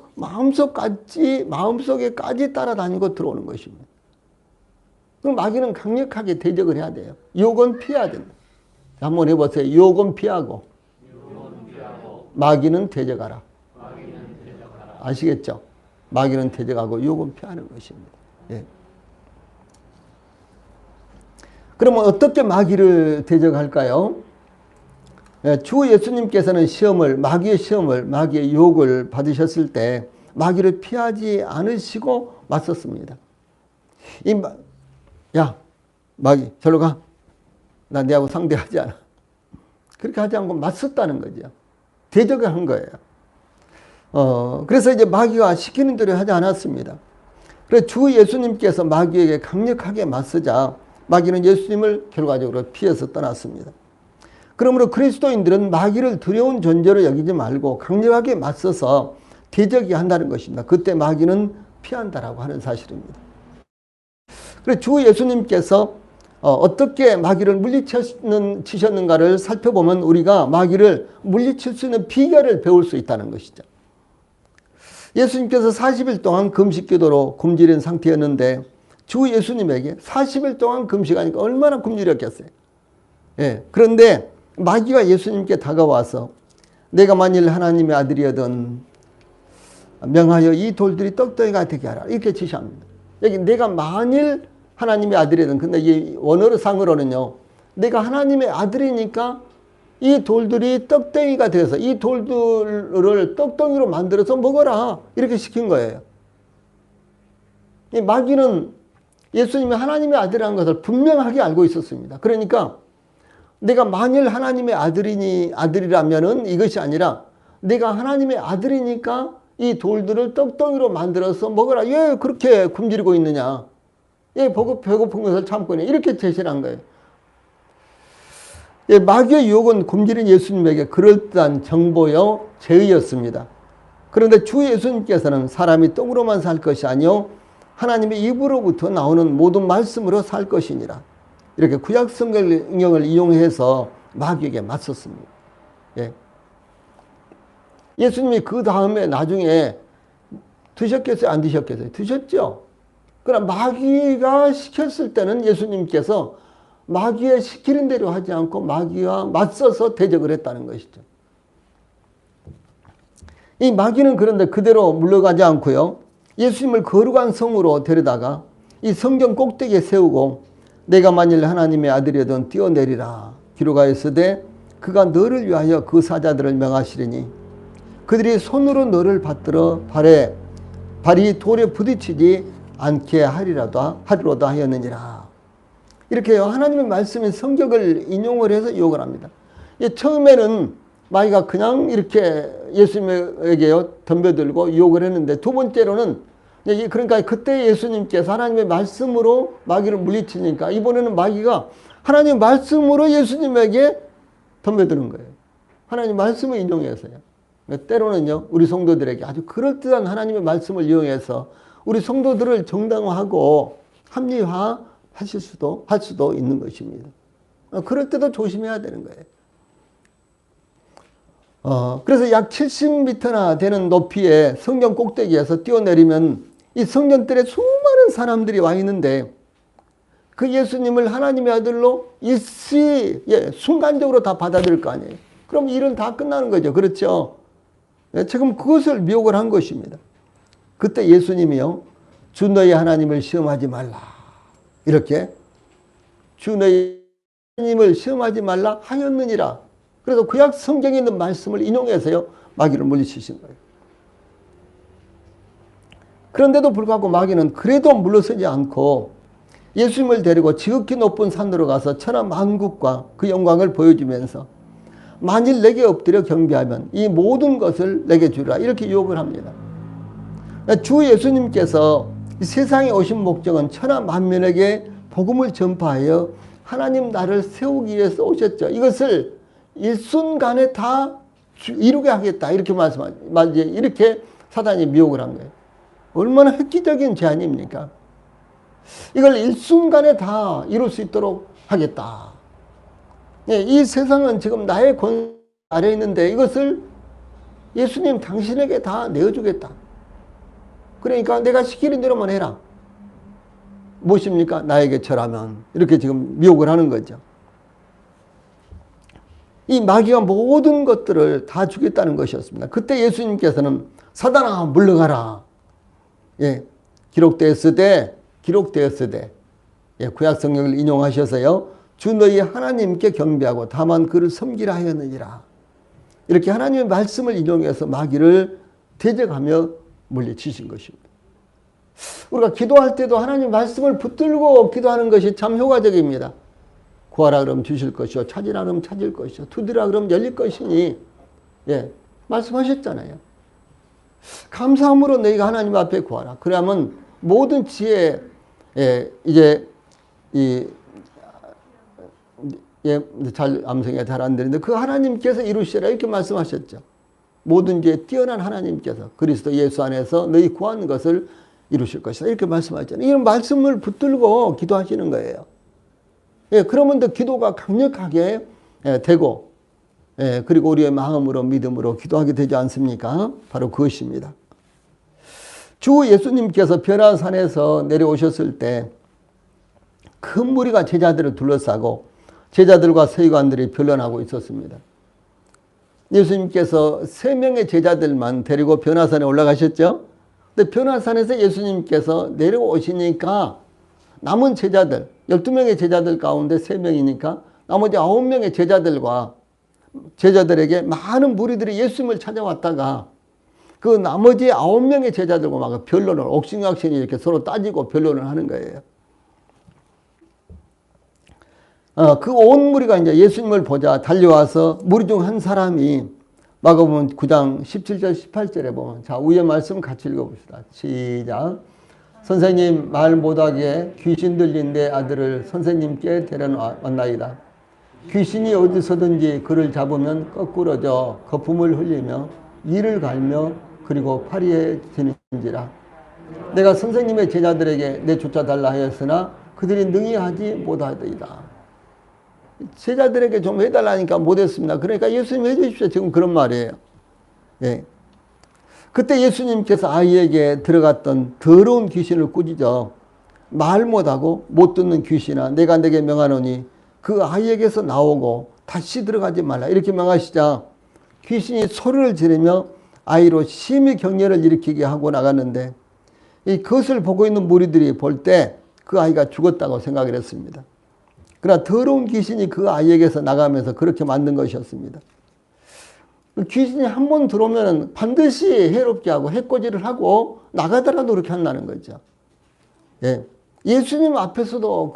마음속에까지 따라다니고 들어오는 것입니다. 그럼 마귀는 강력하게 대적을 해야 돼요. 유혹은 피해야 된다. 한번 해보세요. 유혹은 피하고 마귀는 대적하라. 아시겠죠? 마귀는 대적하고 유혹은 피하는 것입니다. 예. 그러면 어떻게 마귀를 대적할까요? 예, 주 예수님께서는 마귀의 유혹을 받으셨을 때 마귀를 피하지 않으시고 맞섰습니다. 야, 마귀, 절로 가. 나 너하고 상대하지 않아. 그렇게 하지 않고 맞섰다는 거죠. 대적을 한 거예요. 그래서 이제 마귀가 시키는 대로 하지 않았습니다. 그래서 주 예수님께서 마귀에게 강력하게 맞서자 마귀는 예수님을 결과적으로 피해서 떠났습니다. 그러므로 그리스도인들은 마귀를 두려운 존재로 여기지 말고 강력하게 맞서서 대적해야 한다는 것입니다. 그때 마귀는 피한다라고 하는 사실입니다. 그래서 주 예수님께서 어떻게 마귀를 물리치셨는가를 살펴보면 우리가 마귀를 물리칠 수 있는 비결을 배울 수 있다는 것이죠. 예수님께서 40일 동안 금식기도로 굶주린 상태였는데 주 예수님에게 40일 동안 금식하니까 얼마나 굶주렸겠어요. 예, 그런데 마귀가 예수님께 다가와서 내가 만일 하나님의 아들이거든 명하여 이 돌들이 떡덩이가 되게 하라 이렇게 지시합니다. 여기 내가 만일 하나님의 아들이든 근데 이 원어상으로는요 내가 하나님의 아들이니까 이 돌들이 떡덩이가 되어서 이 돌들을 떡덩이로 만들어서 먹어라 이렇게 시킨 거예요. 이 마귀는 예수님이 하나님의 아들이라는 것을 분명하게 알고 있었습니다. 그러니까 내가 만일 하나님의 아들이라면은 이것이 아니라 내가 하나님의 아들이니까 이 돌들을 떡덩이로 만들어서 먹어라. 왜 그렇게 굶주리고 있느냐? 예, 배고픈 것을 참고 있네. 이렇게 제시를 한 거예요. 예, 마귀의 유혹은 굶주린 예수님에게 그럴듯한 정보요, 제의였습니다. 그런데 주 예수님께서는 사람이 떡으로만 살 것이 아니요 하나님의 입으로부터 나오는 모든 말씀으로 살 것이니라. 이렇게 구약 성경을 이용해서 마귀에게 맞섰습니다. 예. 예수님이 그 다음에 나중에 드셨겠어요? 안 드셨겠어요? 드셨죠? 그러나 마귀가 시켰을 때는 예수님께서 마귀의 시키는 대로 하지 않고 마귀와 맞서서 대적을 했다는 것이죠. 이 마귀는 그런데 그대로 물러가지 않고요. 예수님을 거룩한 성으로 데려다가 이 성전 꼭대기에 세우고 내가 만일 하나님의 아들이든 뛰어내리라. 기록하였으되 그가 너를 위하여 그 사자들을 명하시리니 그들이 손으로 너를 받들어 발이 돌에 부딪히지 않게 하리로다 하였느니라. 이렇게 하나님의 말씀인 성경을 인용을 해서 유혹을 합니다. 처음에는 마귀가 그냥 이렇게 예수님에게 덤벼들고 유혹을 했는데 두 번째로는 그러니까 그때 예수님께서 하나님의 말씀으로 마귀를 물리치니까 이번에는 마귀가 하나님의 말씀으로 예수님에게 덤벼드는 거예요. 하나님의 말씀을 인용해서요. 때로는요 우리 성도들에게 아주 그럴듯한 하나님의 말씀을 이용해서 우리 성도들을 정당화하고 합리화할 수도 있는 것입니다. 그럴 때도 조심해야 되는 거예요. 그래서 약 70m나 되는 높이의 성전 꼭대기에서 뛰어내리면 이 성전들에 수많은 사람들이 와 있는데 그 예수님을 하나님의 아들로 순간적으로 다 받아들일 거 아니에요. 그럼 일은 다 끝나는 거죠. 그렇죠? 지금 그것을 미혹을 한 것입니다. 그때 예수님이요. 주 너희 하나님을 시험하지 말라. 이렇게 주 너희 하나님을 시험하지 말라 하였느니라. 그래서 구약 성경에 있는 말씀을 인용해서요. 마귀를 물리치신 거예요. 그런데도 불구하고 마귀는 그래도 물러서지 않고 예수님을 데리고 지극히 높은 산으로 가서 천하 만국과 그 영광을 보여주면서 만일 내게 엎드려 경배하면 이 모든 것을 내게 주라. 이렇게 유혹을 합니다. 주 예수님께서 이 세상에 오신 목적은 천하 만민에게 복음을 전파하여 하나님 나라를 세우기 위해서 오셨죠. 이것을 일순간에 다 이루게 하겠다. 이렇게 이렇게 사단이 미혹을 한 거예요. 얼마나 획기적인 제안입니까? 이걸 일순간에 다 이룰 수 있도록 하겠다. 이 세상은 지금 나의 권 아래 있는데 이것을 예수님 당신에게 다 내어주겠다. 그러니까 내가 시키는 대로만 해라. 무엇입니까? 나에게 절하면. 이렇게 지금 미혹을 하는 거죠. 이 마귀가 모든 것들을 다 주겠다는 것이었습니다. 그때 예수님께서는 사단아 물러가라. 예, 기록되었으되 예, 구약 성경을 인용하셔서요. 주 너희 하나님께 경배하고 다만 그를 섬기라 하였느니라. 이렇게 하나님의 말씀을 인용해서 마귀를 대적하며 물리치신 것입니다. 우리가 기도할 때도 하나님 말씀을 붙들고 기도하는 것이 참 효과적입니다. 구하라 그러면 주실 것이요 찾으라 그러면 찾을 것이요 두드리라 그러면 열릴 것이니 예, 말씀하셨잖아요. 감사함으로 너희가 하나님 앞에 구하라. 그러면 모든 지혜 이제 잘 암송이 잘 안 되는데 그 하나님께서 이루시라 이렇게 말씀하셨죠. 모든 지혜에 뛰어난 하나님께서 그리스도 예수 안에서 너희 구한 것을 이루실 것이다 이렇게 말씀하셨잖아요. 이런 말씀을 붙들고 기도하시는 거예요. 예, 그러면 더 기도가 강력하게 되고 그리고 우리의 마음으로 믿음으로 기도하게 되지 않습니까? 바로 그것입니다. 주 예수님께서 변화산에서 내려오셨을 때 큰 무리가 제자들을 둘러싸고 제자들과 서기관들이 변론하고 있었습니다. 예수님께서 3명의 제자들만 데리고 변화산에 올라가셨죠. 근데 변화산에서 예수님께서 내려오시니까 남은 제자들 12명의 제자들 가운데 3명이니까 나머지 9명의 제자들에게 많은 무리들이 예수님을 찾아왔다가 그 나머지 9명의 제자들과 막 변론을 옥신각신이 이렇게 서로 따지고 변론을 하는 거예요. 그 온 무리가 이제 예수님을 보자 달려와서 무리 중 한 사람이 마가복음 9장 17절 18절에 보면, 자, 위의 말씀 같이 읽어봅시다. 시작. 선생님, 말 못하게 귀신 들린 내 아들을 선생님께 데려왔나이다. 귀신이 어디서든지 그를 잡으면 거꾸러져 거품을 흘리며 이를 갈며 그리고 파리해지는지라. 내가 선생님의 제자들에게 내쫓아달라 하였으나 그들이 능히 하지 못하더이다. 제자들에게 좀 해달라니까 못했습니다. 그러니까 예수님 해주십시오. 지금 그런 말이에요. 예. 그때 예수님께서 아이에게 들어갔던 더러운 귀신을 꾸짖어 말 못하고 못 듣는 귀신아, 내가 내게 명하노니 그 아이에게서 나오고 다시 들어가지 말라, 이렇게 명하시자 귀신이 소리를 지르며 아이로 심히 격려를 일으키게 하고 나갔는데, 그것을 보고 있는 무리들이 볼 때 그 아이가 죽었다고 생각을 했습니다. 그러나 더러운 귀신이 그 아이에게서 나가면서 그렇게 만든 것이었습니다. 귀신이 한 번 들어오면 반드시 해롭게 하고 해코지를 하고 나가더라도 그렇게 한다는 거죠. 예. 예수님 앞에서도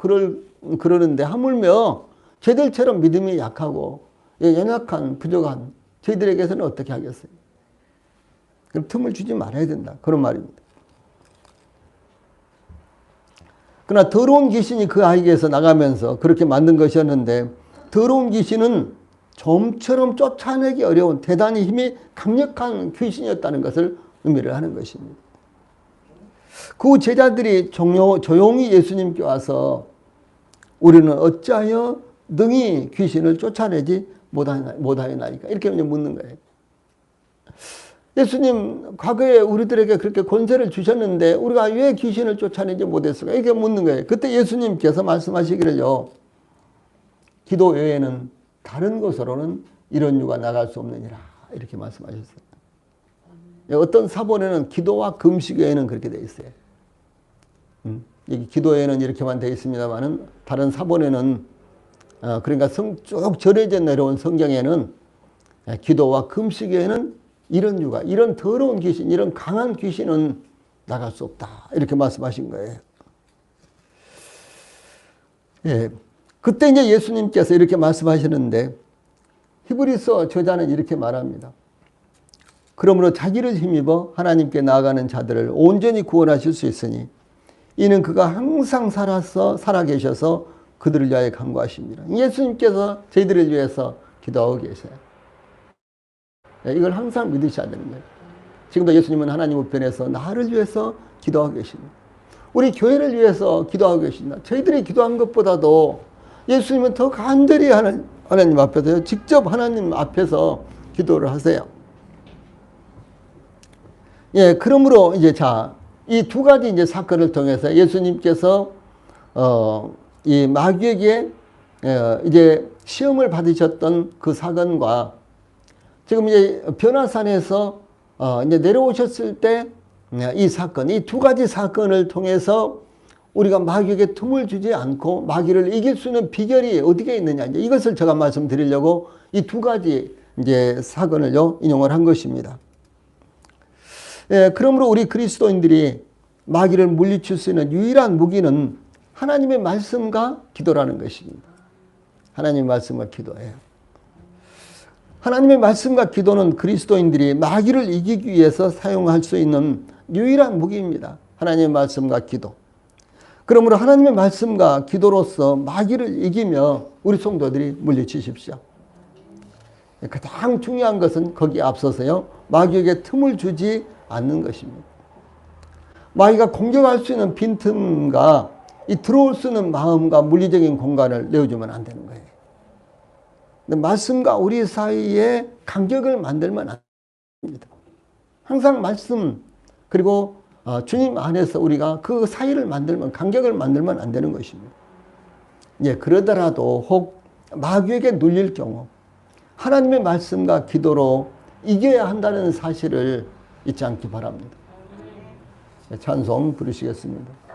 그러는데 하물며 저희들처럼 믿음이 약하고 연약한 부족한 저희들에게서는 어떻게 하겠어요? 그럼 틈을 주지 말아야 된다, 그런 말입니다. 그러나 더러운 귀신이 그 아이에게서 나가면서 그렇게 만든 것이었는데, 더러운 귀신은 좀처럼 쫓아내기 어려운 대단히 힘이 강력한 귀신이었다는 것을 의미를 하는 것입니다. 그 제자들이 조용히 예수님께 와서 우리는 어찌하여 능히 귀신을 쫓아내지 못하였나이까, 이렇게 묻는 거예요. 예수님, 과거에 우리들에게 그렇게 권세를 주셨는데 우리가 왜 귀신을 쫓아내지 못했을까, 이렇게 묻는 거예요. 그때 예수님께서 말씀하시기를요, 기도 외에는 다른 곳으로는 이런 유가 나갈 수 없느니라, 이렇게 말씀하셨어요. 어떤 사본에는 기도와 금식 외에는 그렇게 되어 있어요. 여기 기도 외에는 이렇게만 되어 있습니다만은 다른 사본에는, 그러니까 쭉 절여져 내려온 성경에는 기도와 금식 외에는 이런 유가, 이런 더러운 귀신, 이런 강한 귀신은 나갈 수 없다, 이렇게 말씀하신 거예요. 예. 그때 이제 예수님께서 이렇게 말씀하시는데, 히브리서 저자는 이렇게 말합니다. 그러므로 자기를 힘입어 하나님께 나아가는 자들을 온전히 구원하실 수 있으니 이는 그가 항상 살아계셔서 그들을 위하여 간구하십니다. 예수님께서 저희들을 위해서 기도하고 계세요. 이걸 항상 믿으셔야 되는 거예요. 지금도 예수님은 하나님 우편에서 나를 위해서 기도하고 계십니다. 우리 교회를 위해서 기도하고 계십니다. 저희들이 기도한 것보다도 예수님은 더 간절히 하나님 앞에서, 직접 하나님 앞에서 기도를 하세요. 예, 그러므로 이제 이 두 가지 이제 사건을 통해서 예수님께서 이 마귀에게 이제 시험을 받으셨던 그 사건과 지금 이제 변화산에서 이제 내려오셨을 때 이 사건, 이 두 가지 사건을 통해서 우리가 마귀에게 틈을 주지 않고 마귀를 이길 수 있는 비결이 어디에 있느냐, 이제 이것을 제가 말씀드리려고 이 두 가지 이제 사건을요 인용을 한 것입니다. 예, 그러므로 우리 그리스도인들이 마귀를 물리칠 수 있는 유일한 무기는 하나님의 말씀과 기도라는 것입니다. 하나님의 말씀과 기도예요. 하나님의 말씀과 기도는 그리스도인들이 마귀를 이기기 위해서 사용할 수 있는 유일한 무기입니다. 하나님의 말씀과 기도. 그러므로 하나님의 말씀과 기도로서 마귀를 이기며 우리 성도들이 물리치십시오. 가장 중요한 것은 거기에 앞서서요, 마귀에게 틈을 주지 않는 것입니다. 마귀가 공격할 수 있는 빈틈과 이 들어올 수 있는 마음과 물리적인 공간을 내어주면 안 되는 거예요. 근데 말씀과 우리 사이에 간격을 만들면 안 됩니다. 항상 말씀, 그리고 주님 안에서 우리가 그 사이를 만들면, 간격을 만들면 안 되는 것입니다. 예, 그러더라도 혹 마귀에게 눌릴 경우 하나님의 말씀과 기도로 이겨야 한다는 사실을 잊지 않기 바랍니다. 찬송 부르시겠습니다.